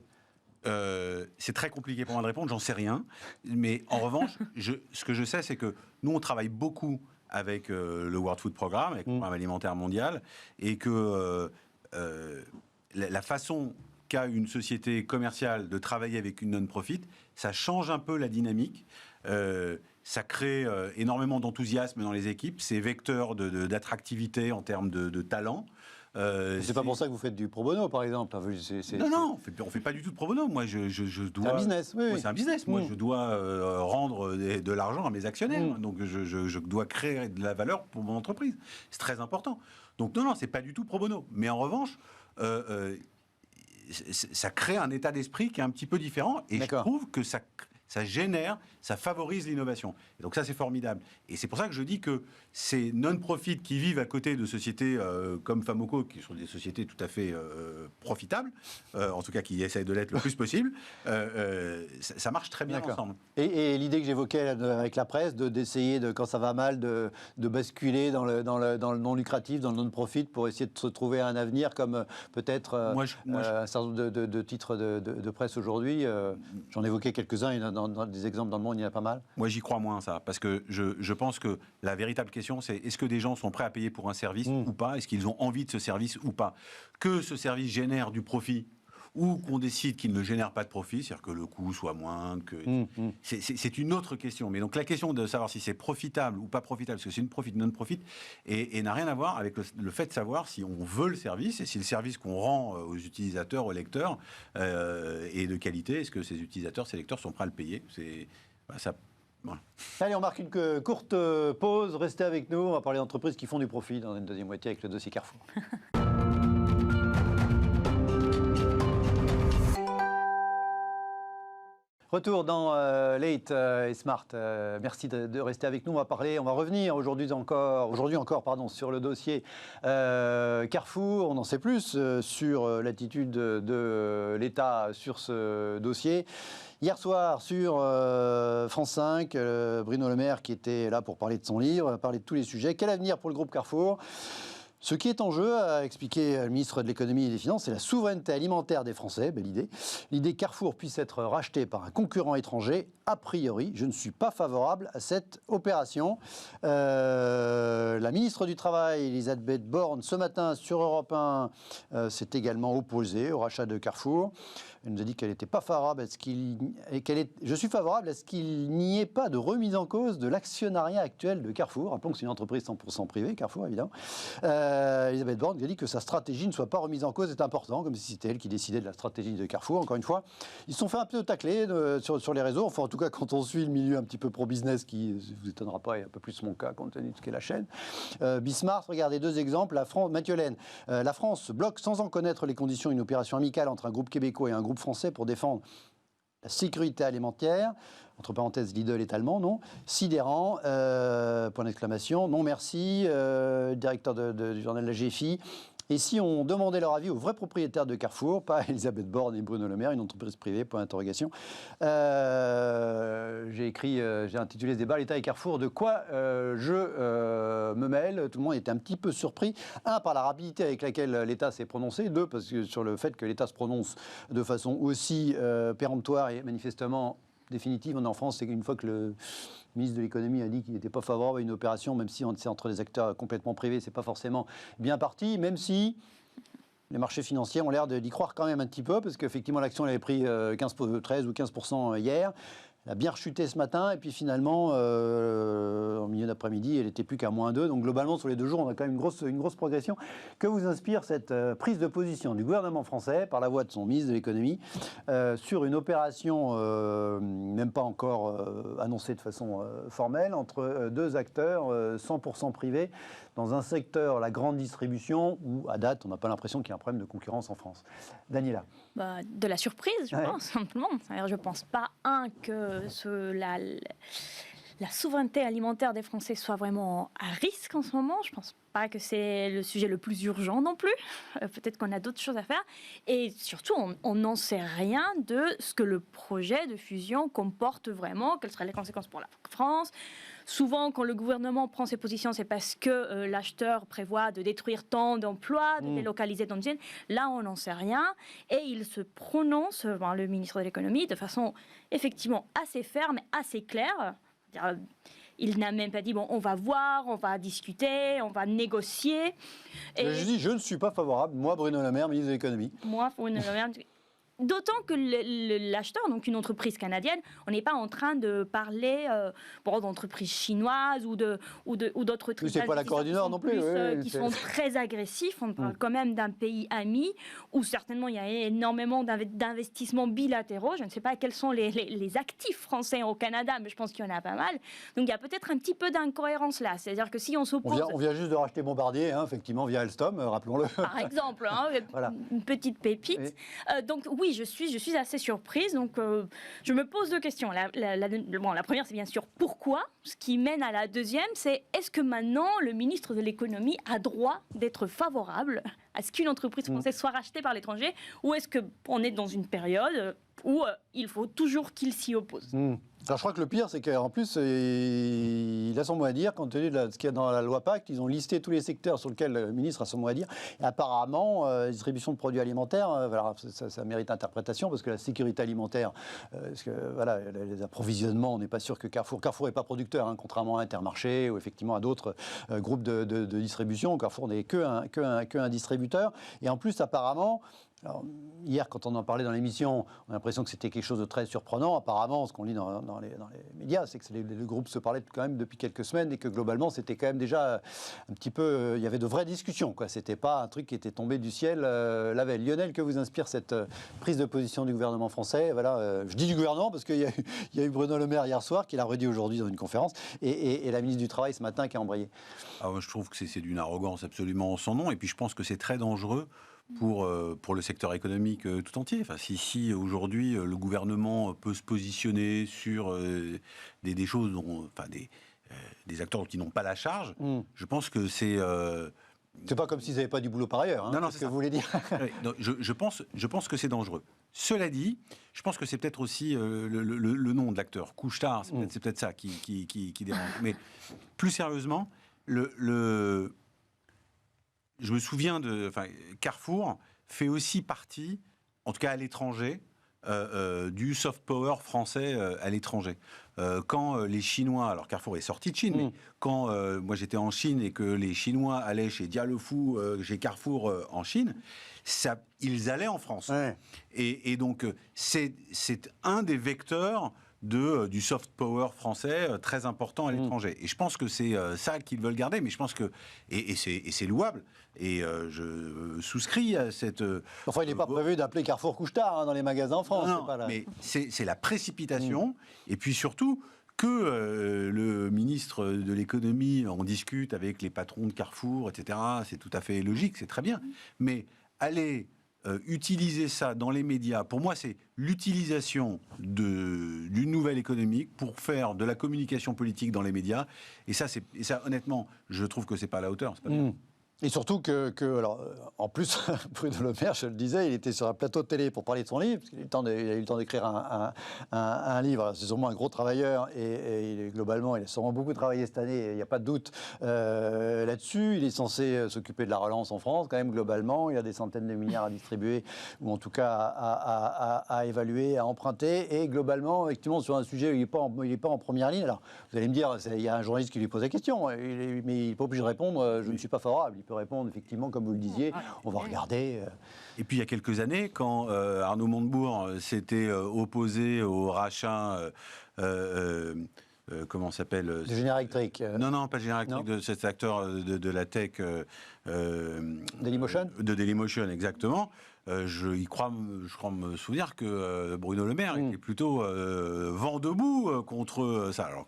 C'est très compliqué pour moi de répondre, j'en sais rien. Mais en revanche, ce que je sais, c'est que nous, on travaille beaucoup avec le World Food Programme, avec le Programme alimentaire mondial, et que la façon qu'a une société commerciale de travailler avec une non-profit, ça change un peu la dynamique. Ça crée énormément d'enthousiasme dans les équipes. C'est vecteur d'attractivité en termes de talent. C'est pas pour ça que vous faites du pro bono, par exemple. Non, on fait pas du tout de pro bono. Moi, je dois. C'est un business, oui. C'est un business. Moi, je dois rendre de l'argent à mes actionnaires. Donc, je dois créer de la valeur pour mon entreprise. C'est très important. Donc, non, c'est pas du tout pro bono. Mais en revanche, ça crée un état d'esprit qui est un petit peu différent. Et je trouve que ça génère, ça favorise l'innovation. Et donc ça, c'est formidable. Et c'est pour ça que je dis que ces non-profit qui vivent à côté de sociétés comme Famoco, qui sont des sociétés tout à fait profitables, en tout cas qui essayent de l'être le plus possible, ça marche très bien ensemble. Et l'idée que j'évoquais avec la presse, d'essayer, quand ça va mal, de basculer dans le non lucratif, dans le non-profit, pour essayer de se trouver un avenir, comme peut-être un certain nombre de titres de presse aujourd'hui. J'en évoquais quelques-uns, et dans des exemples dans le monde, il y en a pas mal. Moi, j'y crois moins, ça, parce que je pense que la véritable question, c'est est-ce que des gens sont prêts à payer pour un service ou pas? Est-ce qu'ils ont envie de ce service ou pas? Que ce service génère du profit ou qu'on décide qu'il ne génère pas de profit, c'est-à-dire que le coût soit moindre, c'est une autre question. Mais donc la question de savoir si c'est profitable ou pas profitable, parce que c'est une profit, non-profit, et n'a rien à voir avec le fait de savoir si on veut le service, et si le service qu'on rend aux utilisateurs, aux lecteurs, est de qualité, est-ce que ces utilisateurs, ces lecteurs sont prêts à le payer? Voilà. Allez, on marque une courte pause, restez avec nous, on va parler d'entreprises qui font du profit dans une deuxième moitié avec le dossier Carrefour. Retour dans Late et Smart. Merci de rester avec nous. On va revenir aujourd'hui encore, sur le dossier Carrefour. On en sait plus sur l'attitude de l'État sur ce dossier. Hier soir, sur France 5, Bruno Le Maire, qui était là pour parler de son livre, parler de tous les sujets. Quel avenir pour le groupe Carrefour ? Ce qui est en jeu, a expliqué le ministre de l'Économie et des Finances, c'est la souveraineté alimentaire des Français. Belle idée. L'idée que Carrefour puisse être racheté par un concurrent étranger, a priori, je ne suis pas favorable à cette opération. La ministre du Travail, Elisabeth Borne, ce matin sur Europe 1, s'est également opposée au rachat de Carrefour. Elle nous a dit qu'elle n'était pas favorable je suis favorable à ce qu'il n'y ait pas de remise en cause de l'actionnariat actuel de Carrefour. Rappelons que c'est une entreprise 100% privée, Carrefour évidemment. Elisabeth Borne a dit que sa stratégie ne soit pas remise en cause est important, comme si c'était elle qui décidait de la stratégie de Carrefour. Encore une fois, ils se sont fait un peu tacler sur les réseaux. Enfin, en tout cas, quand on suit le milieu un petit peu pro-business, qui ne vous étonnera pas, est un peu plus mon cas compte tenu de ce qu'est la chaîne. Bismarck, regardez deux exemples. Mathieu Laine, la France bloque sans en connaître les conditions une opération amicale entre un groupe québécois et un groupe français pour défendre la sécurité alimentaire. Entre parenthèses, Lidl est allemand, non. Sidérant, point d'exclamation, non merci, directeur du journal La GFI. Et si on demandait leur avis aux vrais propriétaires de Carrefour, pas Elisabeth Borne et Bruno Le Maire, une entreprise privée, point d'interrogation. J'ai intitulé ce débat « L'État et Carrefour, de quoi je me mêle ?» Tout le monde était un petit peu surpris. Un, par la rapidité avec laquelle l'État s'est prononcé. Deux, parce que sur le fait que l'État se prononce de façon aussi péremptoire et manifestement définitive. En France, c'est qu'une fois que le ministre de l'économie a dit qu'il n'était pas favorable à une opération, même si c'est entre des acteurs complètement privés, c'est pas forcément bien parti, même si les marchés financiers ont l'air d'y croire quand même un petit peu, parce qu'effectivement l'action elle avait pris 13 ou 15% hier. Elle a bien rechuté ce matin, et puis finalement, en milieu d'après-midi, elle n'était plus qu'à -2. Donc globalement, sur les 2 jours, on a quand même une grosse progression. Que vous inspire cette prise de position du gouvernement français, par la voix de son ministre de l'économie, sur une opération, même pas encore annoncée de façon formelle, entre deux acteurs 100% privés, dans un secteur, la grande distribution, où à date, on n'a pas l'impression qu'il y a un problème de concurrence en France. Daniela. De la surprise, je pense, simplement. Je ne pense pas, que la souveraineté alimentaire des Français soit vraiment à risque en ce moment. Je ne pense pas que c'est le sujet le plus urgent non plus. Peut-être qu'on a d'autres choses à faire. Et surtout, on n'en sait rien de ce que le projet de fusion comporte vraiment, quelles seraient les conséquences pour la France. Souvent, quand le gouvernement prend ses positions, c'est parce que l'acheteur prévoit de détruire tant d'emplois, de délocaliser tant de usines. Là, on n'en sait rien. Et il se prononce, le ministre de l'économie, de façon effectivement assez ferme, assez claire. Il n'a même pas dit, on va voir, on va discuter, on va négocier. Et je dis, je ne suis pas favorable. Moi, Bruno Le Maire, ministre de l'économie. Moi, Bruno Le Maire... D'autant que l'acheteur, donc une entreprise canadienne, on n'est pas en train de parler d'entreprises chinoises ou d'autres trucs. C'est pas la Corée du Nord non plus. Qui sont très agressifs. On parle quand même d'un pays ami où certainement il y a énormément d'investissements bilatéraux. Je ne sais pas quels sont les actifs français au Canada, mais je pense qu'il y en a pas mal. Donc il y a peut-être un petit peu d'incohérence là. C'est-à-dire que si on s'oppose... On vient juste de racheter Bombardier, effectivement, via Alstom, rappelons-le. Par exemple, voilà. Une petite pépite. Donc oui, oui, je suis assez surprise. Donc, je me pose deux questions. La première, c'est bien sûr pourquoi. Ce qui mène à la deuxième, c'est est-ce que maintenant le ministre de l'économie a droit d'être favorable à ce qu'une entreprise française soit rachetée par l'étranger, ou est-ce qu'on est dans une période où il faut toujours qu'il s'y oppose? Alors, je crois que le pire, c'est qu'en plus, il a son mot à dire. Compte tenu de ce qu'il y a dans la loi Pacte, ils ont listé tous les secteurs sur lesquels le ministre a son mot à dire. Et apparemment, la distribution de produits alimentaires, voilà, ça mérite interprétation, parce que la sécurité alimentaire, parce que, voilà, les approvisionnements, on n'est pas sûr que Carrefour n'est pas producteur, hein, contrairement à Intermarché ou effectivement à d'autres groupes de distribution. Carrefour n'est qu'un distributeur. Et en plus, apparemment... Alors, hier, quand on en parlait dans l'émission, on a l'impression que c'était quelque chose de très surprenant. Apparemment, ce qu'on lit dans les médias, c'est que le groupe se parlait quand même depuis quelques semaines et que globalement, c'était quand même déjà un petit peu... il y avait de vraies discussions, quoi. C'était pas un truc qui était tombé du ciel la veille. Lionel, que vous inspire cette prise de position du gouvernement français? Voilà, je dis du gouvernement parce qu'il y a eu Bruno Le Maire hier soir, qui l'a redit aujourd'hui dans une conférence, et la ministre du Travail ce matin qui a embrayé. Alors, je trouve que c'est d'une arrogance absolument sans nom, et puis je pense que c'est très dangereux pour le secteur économique tout entier. Enfin, si aujourd'hui le gouvernement peut se positionner sur des choses, des acteurs qui n'ont pas la charge, je pense que c'est... C'est pas comme s'ils n'avaient pas du boulot par ailleurs, hein, non, c'est ce que vous voulez dire. Donc, je pense que c'est dangereux. Cela dit, je pense que c'est peut-être aussi le nom de l'acteur, Couche-Tard, c'est peut-être ça qui dérange. Mais plus sérieusement, je me souviens Carrefour fait aussi partie, en tout cas à l'étranger, du soft power français à l'étranger. Quand les Chinois, alors Carrefour est sorti de Chine, mais quand moi j'étais en Chine et que les Chinois allaient chez Dialefou, chez Carrefour en Chine, ils allaient en France. Ouais. Et donc c'est un des vecteurs du soft power français très important à l'étranger. Et je pense que c'est ça qu'ils veulent garder, mais je pense que... Et c'est louable. Et je souscris à cette... Enfin, il n'est pas prévu d'appeler Carrefour Couche-Tard dans les magasins en France. Non, mais c'est la précipitation. Et puis surtout, que le ministre de l'économie en discute avec les patrons de Carrefour, etc., c'est tout à fait logique, c'est très bien. Mais aller... utiliser ça dans les médias, pour moi, c'est l'utilisation d'une nouvelle économique pour faire de la communication politique dans les médias. Et ça, honnêtement, je trouve que c'est pas à la hauteur. C'est pas bien. Et surtout alors, en plus, Bruno Le Maire, je le disais, il était sur un plateau de télé pour parler de son livre, parce qu'il a eu le temps d'écrire un livre. Alors, c'est sûrement un gros travailleur, et globalement, il a sûrement beaucoup travaillé cette année, il n'y a pas de doute là-dessus. Il est censé s'occuper de la relance en France, quand même, globalement. Il y a des centaines de milliards à distribuer, ou en tout cas à évaluer, à emprunter. Et globalement, effectivement, sur un sujet où il n'est pas en première ligne. Alors, vous allez me dire, il y a un journaliste qui lui pose la question, mais il n'est pas obligé de répondre, je ne suis pas favorable. Il peut répondre, effectivement, comme vous le disiez, on va regarder. Et puis, il y a quelques années, quand Arnaud Montebourg s'était opposé au rachat... comment s'appelle de Général Electric. Non, pas Général Electric, de cet acteur de la tech. Dailymotion. De Dailymotion, exactement. Je crois me souvenir que Bruno Le Maire était plutôt vent debout contre ça. Alors,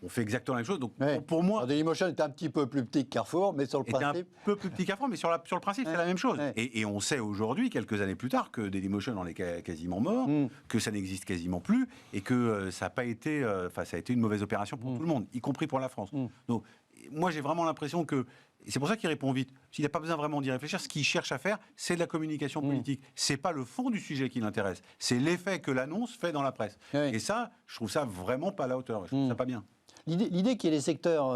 on fait exactement la même chose. Donc, pour moi... Alors, Dailymotion était un petit peu plus petit que Carrefour, mais sur le principe... un peu plus petit que Carrefour, mais sur le principe, c'est la même chose. Et on sait aujourd'hui, quelques années plus tard, que Dailymotion en est quasiment mort, que ça n'existe quasiment plus, et que ça a pas été... ça a été une mauvaise opération pour tout le monde, y compris pour la France. Donc, moi, j'ai vraiment l'impression que... Et c'est pour ça qu'il répond vite. S'il n'a pas besoin vraiment d'y réfléchir, ce qu'il cherche à faire, c'est de la communication politique. C'est pas le fond du sujet qui l'intéresse. C'est l'effet que l'annonce fait dans la presse. Et ça, je trouve ça vraiment pas à la hauteur. Je trouve ça pas bien. L'idée qu'il y ait des secteurs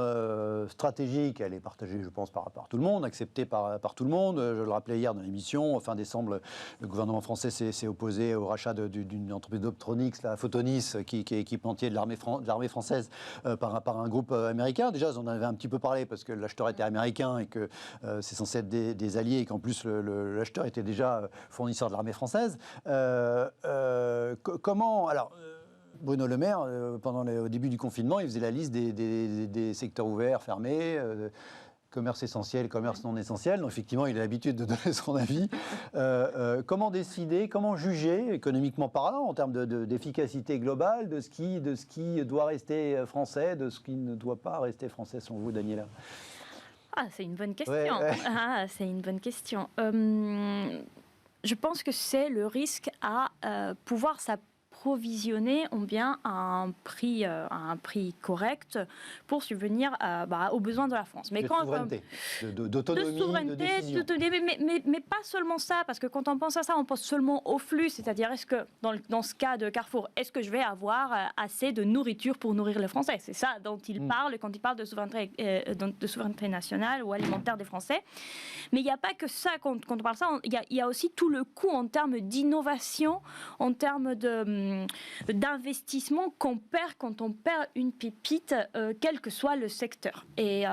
stratégiques, elle est partagée, je pense, par tout le monde, acceptée par tout le monde. Je le rappelais hier dans l'émission, fin décembre, le gouvernement français s'est opposé au rachat d'une entreprise d'optronics, la Photonis, qui est équipementier de l'armée française, par un groupe américain. Déjà, on en avait un petit peu parlé, parce que l'acheteur était américain et que c'est censé être des alliés, et qu'en plus, l'acheteur était déjà fournisseur de l'armée française. Comment... Alors, Bruno Le Maire, au début du confinement, il faisait la liste des secteurs ouverts, fermés, commerce essentiel, commerce non essentiel. Donc effectivement, il a l'habitude de donner son avis. Comment décider, comment juger, économiquement parlant, en termes d'efficacité globale, de ce qui doit rester français, de ce qui ne doit pas rester français, selon vous, Daniela? C'est une bonne question. Ouais. C'est une bonne question. Je pense que c'est le risque à pouvoir s'approvisionner à un prix correct pour subvenir aux besoins de la France. Mais souveraineté, d'autonomie, de décision. Mais pas seulement ça, parce que quand on pense à ça, on pense seulement au flux, c'est-à-dire est-ce que, dans ce cas de Carrefour, est-ce que je vais avoir assez de nourriture pour nourrir les Français? C'est ça dont il parle quand il parle de souveraineté nationale ou alimentaire des Français. Mais il n'y a pas que ça quand on parle de ça, il y a aussi tout le coût en termes d'innovation, en termes d'investissement qu'on perd quand on perd une pépite, quel que soit le secteur. Et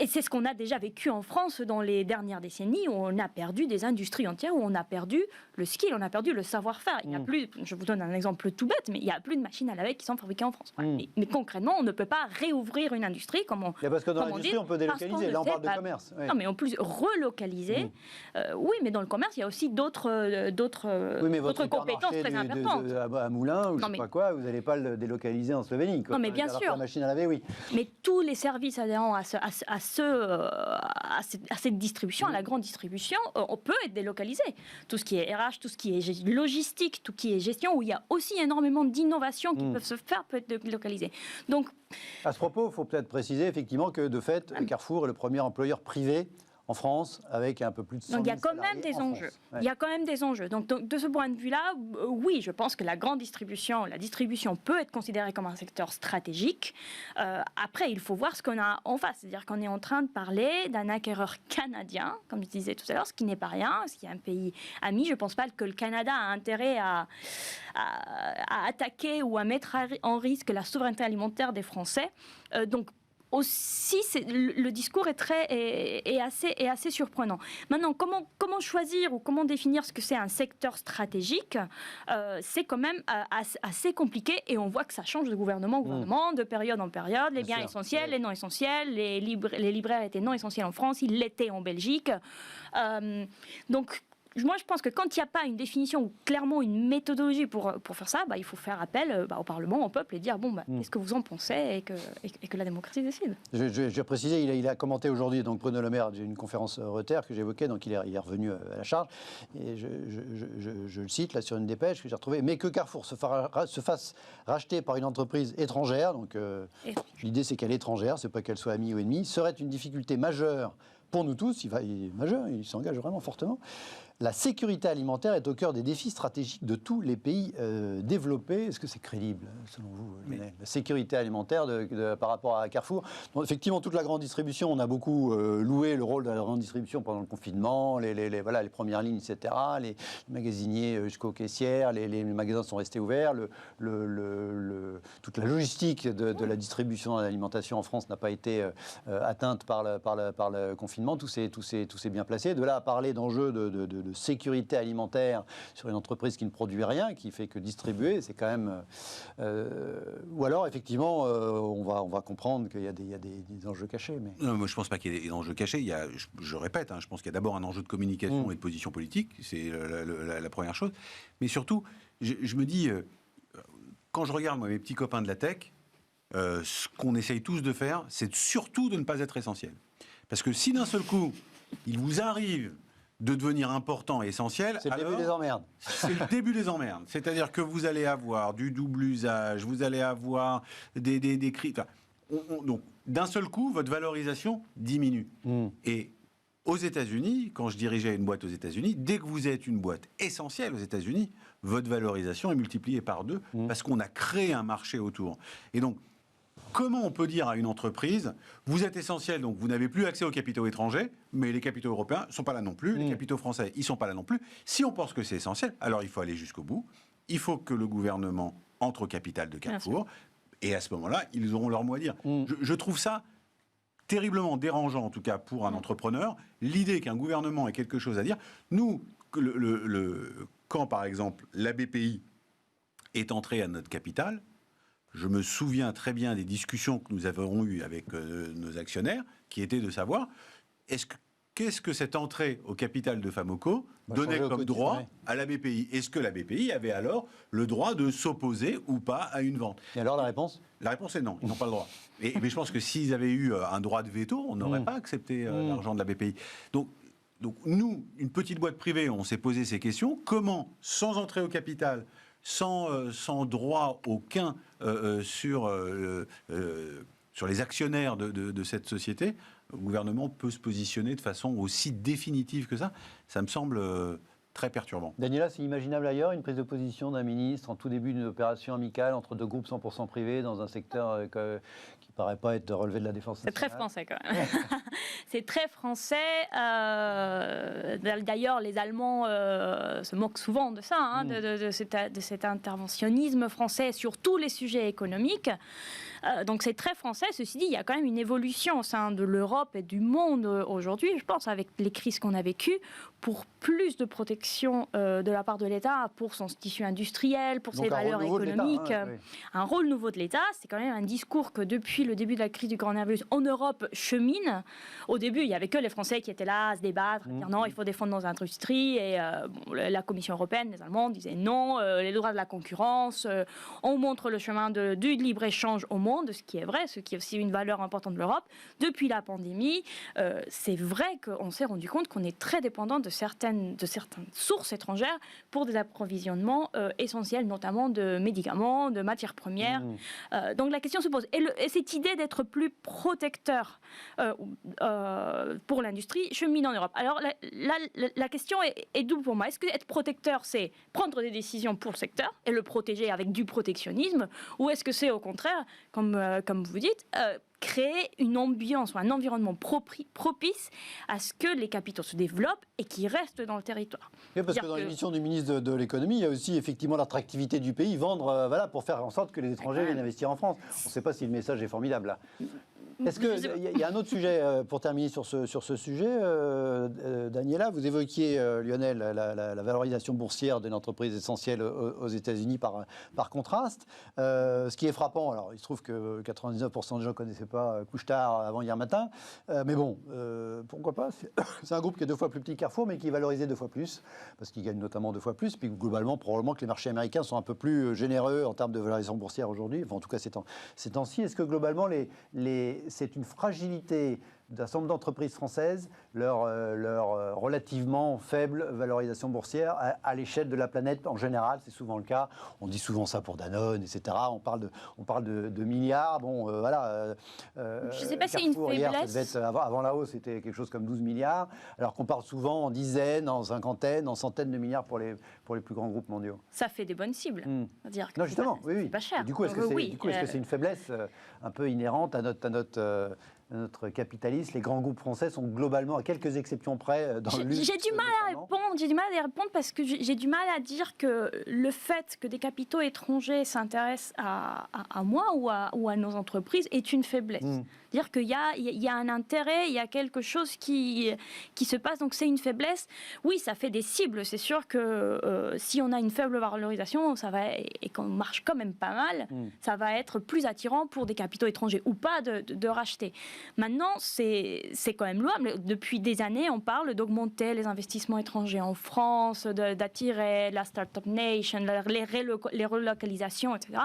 c'est ce qu'on a déjà vécu en France dans les dernières décennies, où on a perdu des industries entières, où on a perdu le skill, on a perdu le savoir-faire. Il y a plus, je vous donne un exemple tout bête, mais il n'y a plus de machines à laver qui sont fabriquées en France. Mais concrètement, on ne peut pas réouvrir une industrie comme on. Parce que dans l'industrie, on peut délocaliser. Là, on parle de commerce. Non, mais en plus, relocaliser. Oui, mais dans le commerce, il y a aussi d'autres compétences très importantes. À Moulins, ou je ne sais pas quoi, vous n'allez pas le délocaliser en Slovénie. Non, mais bien sûr. La machine à laver, oui. Mais tous les services adhérents à cette distribution, à la grande distribution, on peut être délocalisé. Tout ce qui est RH, tout ce qui est logistique, tout ce qui est gestion, où il y a aussi énormément d'innovations qui peuvent se faire, peut être délocalisé. Donc, à ce propos, il faut peut-être préciser effectivement que de fait, Carrefour est le premier employeur privé en France, avec un peu plus de 100 000 Donc il y a quand même des enjeux. Ouais. Il y a quand même des enjeux. Donc de ce point de vue-là, oui, je pense que la distribution peut être considérée comme un secteur stratégique. Après, il faut voir ce qu'on a en face. C'est-à-dire qu'on est en train de parler d'un acquéreur canadien, comme je disais tout à l'heure, ce qui n'est pas rien, ce qui est un pays ami. Je ne pense pas que le Canada a intérêt à attaquer ou à mettre en risque la souveraineté alimentaire des Français. Donc aussi, le discours est assez surprenant. Maintenant, comment choisir ou comment définir ce que c'est un secteur stratégique, c'est quand même assez compliqué, et on voit que ça change de gouvernement en gouvernement, de période en période. Les biens essentiels, les non essentiels, les libraires étaient non essentiels en France, ils l'étaient en Belgique. Donc, moi, je pense que quand il n'y a pas une définition ou clairement une méthodologie pour faire ça, il faut faire appel au Parlement, au peuple, et dire qu'est-ce que vous en pensez, et que la démocratie décide. Je vais préciser, il a commenté aujourd'hui, donc Bruno Le Maire, d'une conférence Reuters que j'évoquais, donc il est revenu à la charge, et je le cite là sur une dépêche que j'ai retrouvée, mais que Carrefour se fasse racheter par une entreprise étrangère, donc l'idée c'est qu'elle est étrangère, c'est pas qu'elle soit amie ou ennemie, serait une difficulté majeure pour nous tous. Il est majeur, il s'engage vraiment fortement. La sécurité alimentaire est au cœur des défis stratégiques de tous les pays développés. Est-ce que c'est crédible, selon vous, Lionel ? La sécurité alimentaire par rapport à Carrefour. Donc, effectivement, toute la grande distribution, on a beaucoup loué le rôle de la grande distribution pendant le confinement, les premières lignes, etc., les magasiniers jusqu'aux caissières, les magasins sont restés ouverts, toute la logistique de la distribution de l'alimentation en France n'a pas été atteinte par le confinement. Tout s'est bien placé. De là à parler d'enjeux de sécurité alimentaire sur une entreprise qui ne produit rien, qui fait que distribuer, c'est quand même... ou alors, effectivement, on va comprendre qu'il y a des enjeux cachés. Mais... Non, moi, je ne pense pas qu'il y ait des enjeux cachés. Je répète, je pense qu'il y a d'abord un enjeu de communication et de position politique. C'est la première chose. Mais surtout, je me dis, quand je regarde moi, mes petits copains de la tech, ce qu'on essaye tous de faire, c'est surtout de ne pas être essentiel. Parce que si d'un seul coup, il vous arrive de devenir important et essentiel... C'est le début des emmerdes. C'est le début des emmerdes. C'est-à-dire que vous allez avoir du double usage, vous allez avoir des cris... donc, d'un seul coup, votre valorisation diminue. Et aux États-Unis, quand je dirigeais une boîte aux États-Unis, dès que vous êtes une boîte essentielle aux États-Unis, votre valorisation est multipliée par 2 parce qu'on a créé un marché autour. Et donc, comment on peut dire à une entreprise, vous êtes essentiel, donc vous n'avez plus accès aux capitaux étrangers, mais les capitaux européens ne sont pas là non plus, les capitaux français, ils ne sont pas là non plus. Si on pense que c'est essentiel, alors il faut aller jusqu'au bout. Il faut que le gouvernement entre au capital de Carrefour, et à ce moment-là, ils auront leur mot à dire. Je trouve ça terriblement dérangeant, en tout cas pour un entrepreneur, l'idée qu'un gouvernement ait quelque chose à dire. Nous, quand par exemple la BPI est entrée à notre capital, je me souviens très bien des discussions que nous avons eues avec nos actionnaires, qui étaient de savoir qu'est-ce que cette entrée au capital de Famoco donnait comme droit à la BPI. Est-ce que la BPI avait alors le droit de s'opposer ou pas à une vente ? Et alors la réponse ? La réponse est non, ils n'ont pas le droit. Mais je pense que s'ils avaient eu un droit de veto, on n'aurait pas accepté l'argent de la BPI. Donc, Donc nous, une petite boîte privée, on s'est posé ces questions. Comment, sans entrer au capital, sans droit aucun sur les actionnaires de cette société, le gouvernement peut se positionner de façon aussi définitive que ça. Ça me semble très perturbant. Daniela, c'est imaginable ailleurs, une prise de position d'un ministre en tout début d'une opération amicale entre deux groupes 100% privés dans un secteur qui ne paraît pas être relevé de la défense nationale. C'est très français quand même. C'est très français. D'ailleurs, les Allemands se moquent souvent de ça, de cet interventionnisme français sur tous les sujets économiques. Donc c'est très français. Ceci dit, il y a quand même une évolution au sein de l'Europe et du monde aujourd'hui, je pense, avec les crises qu'on a vécues, pour plus de protection de la part de l'État pour son tissu industriel, pour ses valeurs économiques. Un rôle nouveau de l'État, c'est quand même un discours que depuis le début de la crise du coronavirus en Europe chemine. Au début, il n'y avait que les Français qui étaient là à se débattre, à dire non, il faut défendre nos industries. Et la Commission européenne, les Allemands disaient non, les droits de la concurrence, on montre le chemin du libre-échange au monde, ce qui est vrai, ce qui est aussi une valeur importante de l'Europe. Depuis la pandémie, c'est vrai qu'on s'est rendu compte qu'on est très dépendant de certaines sources étrangères pour des approvisionnements essentiels, notamment de médicaments, de matières premières. Donc la question se pose. Et cette idée d'être plus protecteur pour l'industrie chemine en Europe. Alors la question est double pour moi. Est-ce que être protecteur, c'est prendre des décisions pour le secteur et le protéger avec du protectionnisme, ou est-ce que c'est au contraire, comme vous dites, créer une ambiance ou un environnement propice à ce que les capitaux se développent et qu'ils restent dans le territoire. Oui, parce que dans l'émission du ministre de l'économie, il y a aussi effectivement l'attractivité du pays, vendre pour faire en sorte que les étrangers viennent investir en France. On ne sait pas si le message est formidable là. Est-ce qu'il y a un autre sujet, pour terminer sur ce sujet, Daniela, vous évoquiez, Lionel, la valorisation boursière d'une entreprise essentielle aux États-Unis par contraste. Ce qui est frappant, alors il se trouve que 99% des gens ne connaissaient pas Couche-Tard avant hier matin, mais bon, pourquoi pas, c'est un groupe qui est 2 fois plus petit que Carrefour, mais qui est valorisé 2 fois plus, parce qu'il gagne notamment 2 fois plus, puis globalement, probablement que les marchés américains sont un peu plus généreux en termes de valorisation boursière aujourd'hui, enfin en tout cas ces temps-ci. Est-ce que globalement, c'est une fragilité d'un certain nombre d'entreprises françaises, leur relativement faible valorisation boursière à l'échelle de la planète en général, c'est souvent le cas. On dit souvent ça pour Danone, etc. On parle de milliards. Bon, voilà. Je ne sais pas si c'est une faiblesse. Hier, ça devait être, avant la hausse, c'était quelque chose comme 12 milliards, alors qu'on parle souvent en dizaines, en cinquantaines, en centaines de milliards pour les plus grands groupes mondiaux. Ça fait des bonnes cibles. Dire que non, justement, oui. C'est pas cher. Et du coup, est-ce que c'est une faiblesse un peu inhérente à notre capitalisme? Les grands groupes français sont globalement, à quelques exceptions près, dans le luxe. J'ai du mal à répondre parce que j'ai du mal à dire que le fait que des capitaux étrangers s'intéressent à moi ou à nos entreprises est une faiblesse. Dire qu'il y a un intérêt, il y a quelque chose qui se passe, donc c'est une faiblesse. Oui, ça fait des cibles. C'est sûr que si on a une faible valorisation, et qu'on marche quand même pas mal, ça va être plus attirant pour des capitaux étrangers ou pas de racheter. Maintenant, c'est quand même louable. Depuis des années, on parle d'augmenter les investissements étrangers en France, d'attirer la Startup Nation, les relocalisations, etc.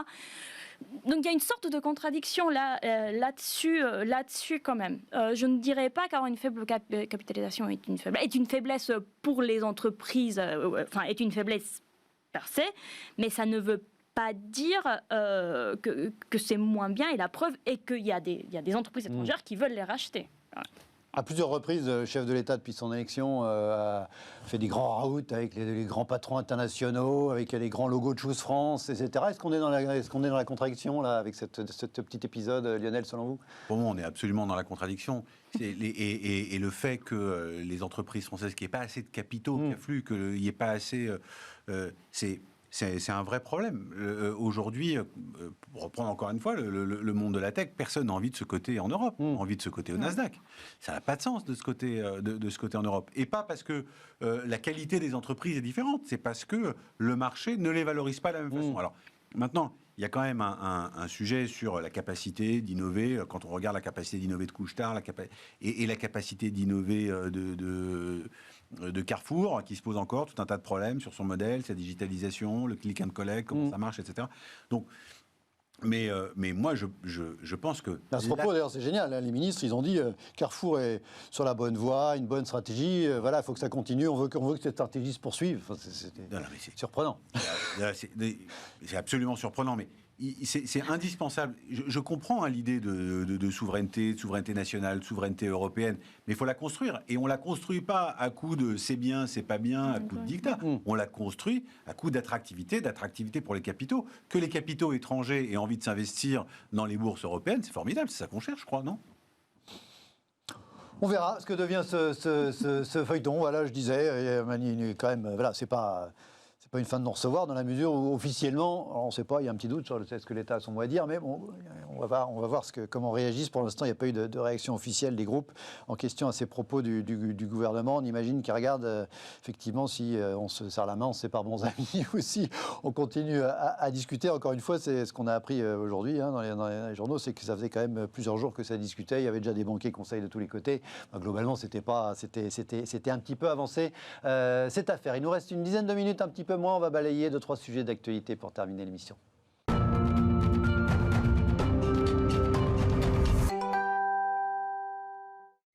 Donc il y a une sorte de contradiction là-dessus quand même. Je ne dirais pas qu'avoir une faible capitalisation est une faiblesse pour les entreprises, est une faiblesse per se, mais ça ne veut pas dire que c'est moins bien, et la preuve est qu'il y a des entreprises étrangères qui veulent les racheter. Voilà. À plusieurs reprises, le chef de l'État, depuis son élection, a fait des grands raouts avec les grands patrons internationaux, avec les grands logos de Choose France, etc. Est-ce qu'on est dans la contradiction, là, avec ce petit épisode, Lionel, selon vous? Pour moi, on est absolument dans la contradiction. Et le fait que les entreprises françaises, qu'il n'y ait pas assez de capitaux qui affluent, qu'il n'y ait pas assez... C'est un vrai problème. Aujourd'hui, pour reprendre encore une fois le monde de la tech, personne n'a envie de se coter en Europe, envie de se coter au Nasdaq. Ça n'a pas de sens de se coter en Europe. Et pas parce que la qualité des entreprises est différente, c'est parce que le marché ne les valorise pas de la même façon. Alors maintenant, il y a quand même un sujet sur la capacité d'innover. Quand on regarde la capacité d'innover de Couche-Tard et la capacité d'innover de Carrefour, qui se pose encore tout un tas de problèmes sur son modèle, sa digitalisation, le click and collect, comment ça marche, etc. Donc, Mais moi, je pense que... À ce propos, d'ailleurs, c'est génial. Hein, les ministres, ils ont dit Carrefour est sur la bonne voie, une bonne stratégie. Voilà, il faut que ça continue. On veut que cette stratégie se poursuive. Enfin, c'est surprenant. C'est absolument surprenant, mais c'est indispensable. Je comprends hein, l'idée de souveraineté nationale, de souveraineté européenne, mais il faut la construire. Et on ne la construit pas à coup de c'est bien, c'est pas bien, à coup de dictat. On la construit à coup d'attractivité pour les capitaux. Que les capitaux étrangers aient envie de s'investir dans les bourses européennes, c'est formidable. C'est ça qu'on cherche, je crois, non ? On verra ce que devient ce feuilleton. Voilà, je disais, quand même, voilà, c'est pas une fin de non-recevoir dans la mesure où officiellement, alors on ne sait pas, il y a un petit doute sur ce que l'État a son mot à dire, mais bon, on va voir comment réagissent. Pour l'instant, il n'y a pas eu de réaction officielle des groupes en question à ces propos du gouvernement. On imagine qu'ils regardent effectivement si on se serre la main, on se sépare bons amis ou si on continue à discuter. Encore une fois, c'est ce qu'on a appris aujourd'hui hein, dans les journaux, c'est que ça faisait quand même plusieurs jours que ça discutait. Il y avait déjà des banquiers conseils de tous les côtés. Enfin, globalement, c'était un petit peu avancé cette affaire. Il nous reste une dizaine de minutes, un petit peu moins, on va balayer 2-3 sujets d'actualité pour terminer l'émission.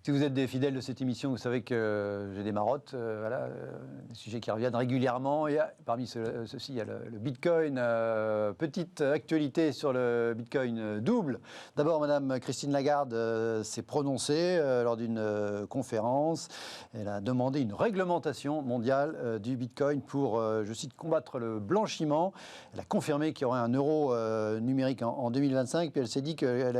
Si vous êtes des fidèles de cette émission, vous savez que j'ai des marottes, des sujets qui reviennent régulièrement. Parmi ceux-ci, il y a le Bitcoin. Petite actualité sur le Bitcoin double. D'abord, Madame Christine Lagarde s'est prononcée lors d'une conférence. Elle a demandé une réglementation mondiale du Bitcoin pour, je cite, combattre le blanchiment. Elle a confirmé qu'il y aurait un euro numérique en 2025. Puis elle s'est dit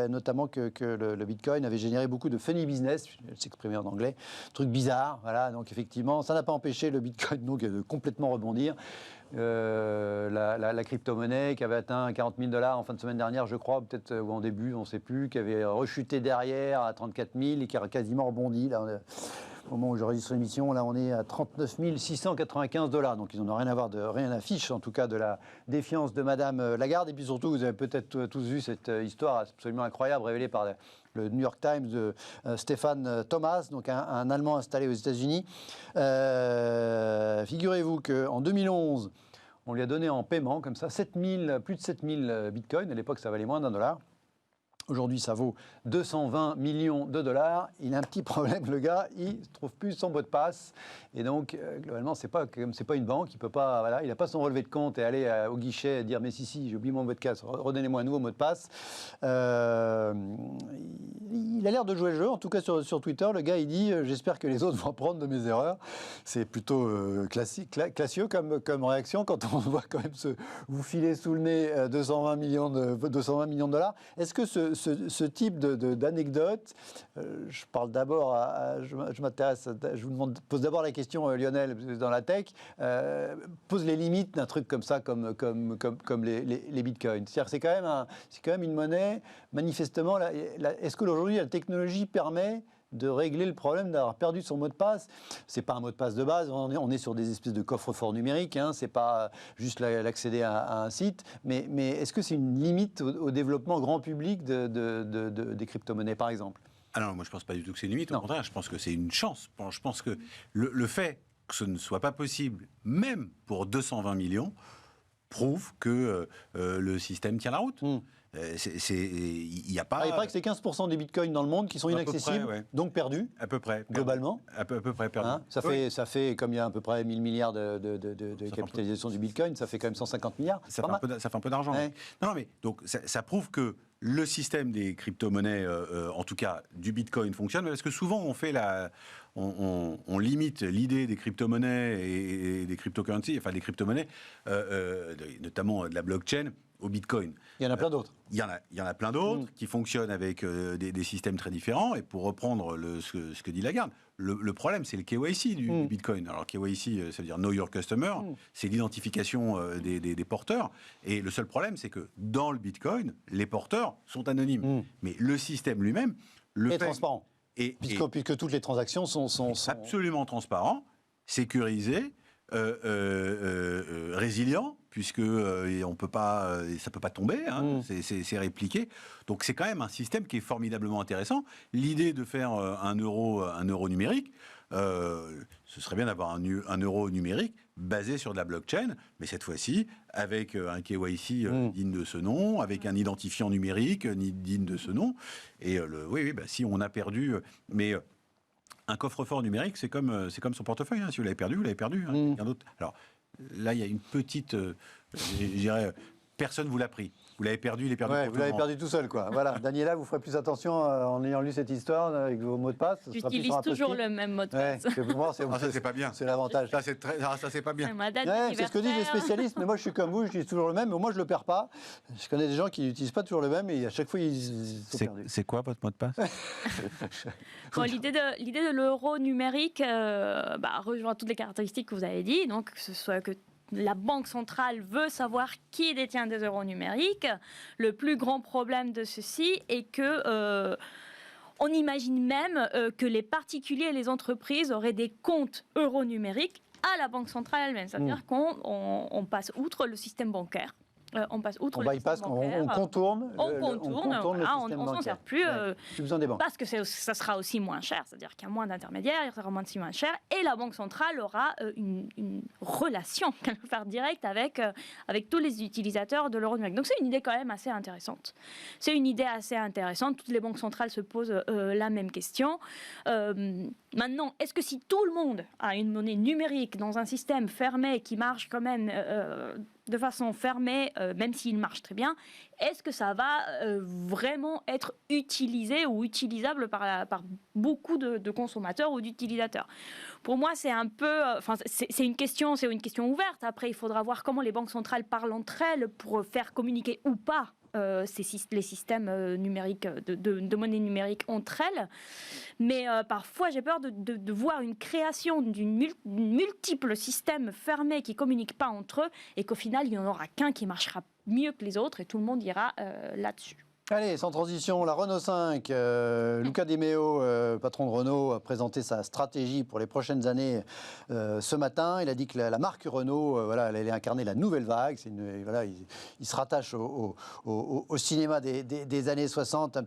notamment que le Bitcoin avait généré beaucoup de funny business. Elle s'exprimait en anglais, truc bizarre, voilà, donc effectivement, ça n'a pas empêché le Bitcoin donc, de complètement rebondir. La crypto-monnaie qui avait atteint 40 000 $ en fin de semaine dernière, je crois, peut-être, ou en début, on ne sait plus, qui avait rechuté derrière à 34 000 et qui a quasiment rebondi, là, au moment où j'enregistre l'émission, là on est à 39 695 $. Donc ils n'en ont rien à fiche, en tout cas, de la défiance de Madame Lagarde. Et puis surtout, vous avez peut-être tous vu cette histoire absolument incroyable révélée par le New York Times de Stefan Thomas, donc un Allemand installé aux États-Unis. Figurez-vous qu'en 2011, on lui a donné en paiement, comme ça, plus de 7000 bitcoins. À l'époque, ça valait moins $1. Aujourd'hui, ça vaut 220 millions $. Il a un petit problème, le gars, il ne trouve plus son mot de passe. Et donc, globalement, c'est pas une banque, il n'a pas son relevé de compte et aller au guichet et dire « Mais si, j'ai oublié mon mot de passe, redonnez-moi un nouveau mot de passe ». Il a l'air de jouer le jeu, en tout cas sur Twitter. Le gars, il dit « J'espère que les autres vont apprendre de mes erreurs ». C'est plutôt classieux comme réaction quand on voit quand même vous filer sous le nez 220 millions $. Est-ce que ce type d'anecdote, je parle d'abord, je m'intéresse, je vous pose d'abord la question, Lionel, dans la tech, pose les limites d'un truc comme ça, comme les bitcoins. C'est-à-dire que c'est quand même une monnaie, manifestement, est-ce qu'aujourd'hui la technologie permet de régler le problème d'avoir perdu son mot de passe? C'est pas un mot de passe de base, on est sur des espèces de coffres-forts numériques, hein, c'est pas juste l'accéder à un site, mais est-ce que c'est une limite au développement grand public des crypto-monnaies, par exemple? Alors, moi, je pense pas du tout que c'est une limite, au contraire, je pense que c'est une chance. Je pense que le fait que ce ne soit pas possible, même pour 220 millions, prouve que le système tient la route. Il y a pas. Il paraît que c'est 15% des bitcoins dans le monde qui sont inaccessibles, près, ouais. Donc perdus. À peu près. Globalement. À peu près perdus. Hein, ça fait, comme il y a à peu près 1000 milliards de capitalisation du bitcoin, ça fait quand même 150 milliards. Ça fait un peu d'argent. Ouais. Non, mais donc ça prouve que le système des crypto-monnaies, en tout cas du bitcoin, fonctionne. Parce que souvent, on limite l'idée des crypto-monnaies et des cryptocurrencies, enfin des crypto-monnaies, notamment de la blockchain, au Bitcoin. Il y en a plein d'autres. Il y en a plein d'autres qui fonctionnent avec des systèmes très différents. Et pour reprendre ce que dit Lagarde, le problème, c'est le KYC du Bitcoin. Alors, KYC, ça veut dire Know Your Customer, c'est l'identification des porteurs. Et le seul problème, c'est que dans le Bitcoin, les porteurs sont anonymes. Mais le système lui-même est transparent. Puisque toutes les transactions sont absolument transparents, sécurisés, résilient, puisque ça peut pas tomber, hein, c'est répliqué. Donc c'est quand même un système qui est formidablement intéressant. L'idée de faire un euro numérique, ce serait bien d'avoir un euro numérique basé sur de la blockchain, mais cette fois-ci avec un KYC digne de ce nom, avec un identifiant numérique digne de ce nom. Et oui, si on a perdu... mais un coffre-fort numérique, c'est comme son portefeuille. Hein. Si vous l'avez perdu, vous l'avez perdu. Hein. Alors là, il y a une petite... je dirais, personne ne vous l'a pris. Vous l'avez perdu, il est perdu. Ouais, vous l'avez perdu tout seul, quoi. Voilà. Daniela, vous ferez plus attention en ayant lu cette histoire avec vos mots de passe. J'utilise toujours le même mot de passe. Ouais, pour moi, ça, c'est pas bien. C'est l'avantage. Ça, c'est pas bien. C'est ce que disent les spécialistes. Mais moi, je suis comme vous, j'utilise toujours le même. Mais moi, je le perds pas. Je connais des gens qui n'utilisent pas toujours le même et à chaque fois, ils sont perdus. C'est quoi votre mot de passe? L'idée de l'euro numérique rejoint toutes les caractéristiques que vous avez dit. Donc, que ce soit que la Banque centrale veut savoir qui détient des euros numériques. Le plus grand problème de ceci est que on imagine même que les particuliers et les entreprises auraient des comptes euros numériques à la Banque centrale elle-même. C'est-à-dire qu'on passe outre le système bancaire. On passe outre le système bancaire. On contourne on s'en sert plus, plus besoin des banques. parce que ça sera aussi moins cher, c'est-à-dire qu'il y a moins d'intermédiaires, il sera moins cher, et la Banque centrale aura une relation quelque part directe avec tous les utilisateurs de l'euro numérique. Donc c'est une idée quand même assez intéressante. Toutes les banques centrales se posent la même question. Maintenant, est-ce que si tout le monde a une monnaie numérique dans un système fermé qui marche quand même de façon fermée, même s'il marche très bien, est-ce que ça va vraiment être utilisé ou utilisable par beaucoup de consommateurs ou d'utilisateurs? Pour moi, c'est un peu, c'est une question ouverte. Après, il faudra voir comment les banques centrales parlent entre elles pour faire communiquer ou pas les systèmes numériques de monnaie numérique entre elles. Mais parfois, j'ai peur de voir une création d'une multiple systèmes fermés qui ne communiquent pas entre eux et qu'au final, il n'y en aura qu'un qui marchera mieux que les autres et tout le monde ira là-dessus. Allez, sans transition, la Renault 5. Luca De Meo, patron de Renault, a présenté sa stratégie pour les prochaines années ce matin. Il a dit que la marque Renault, elle allait incarner la nouvelle vague. Il se rattache au cinéma des années 60.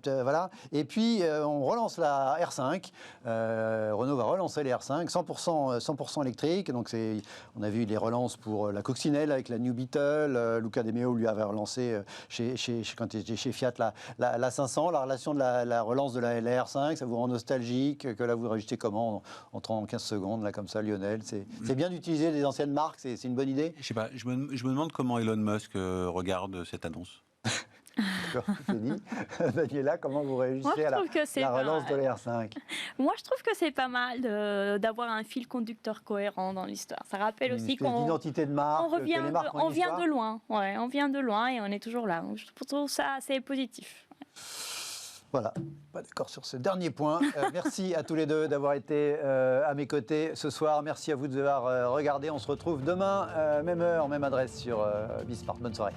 Et puis, on relance la R5. Renault va relancer les R5, 100% électrique. Donc, on a vu les relances pour la coccinelle avec la New Beetle. Luca De Meo lui avait relancé quand il était chez Fiat la 500, la relation de la relance de la R5, ça vous rend nostalgique, que là vous réajustez comment en 15 secondes, là comme ça, Lionel. C'est bien d'utiliser les anciennes marques, c'est une bonne idée? Je sais pas, je me demande comment Elon Musk regarde cette annonce. D'accord, c'est dit. Daniela, comment vous réagissez à la relance de la R5? Moi, je trouve que c'est pas mal d'avoir un fil conducteur cohérent dans l'histoire. Ça rappelle aussi qu'on... L'identité de marque, on vient de loin. Ouais, on vient de loin et on est toujours là. Donc, je trouve ça assez positif. Voilà, pas d'accord sur ce dernier point. Merci à tous les deux d'avoir été à mes côtés ce soir. Merci à vous de l'avoir regardé. On se retrouve demain, même heure, même adresse sur Bismart. Bonne soirée.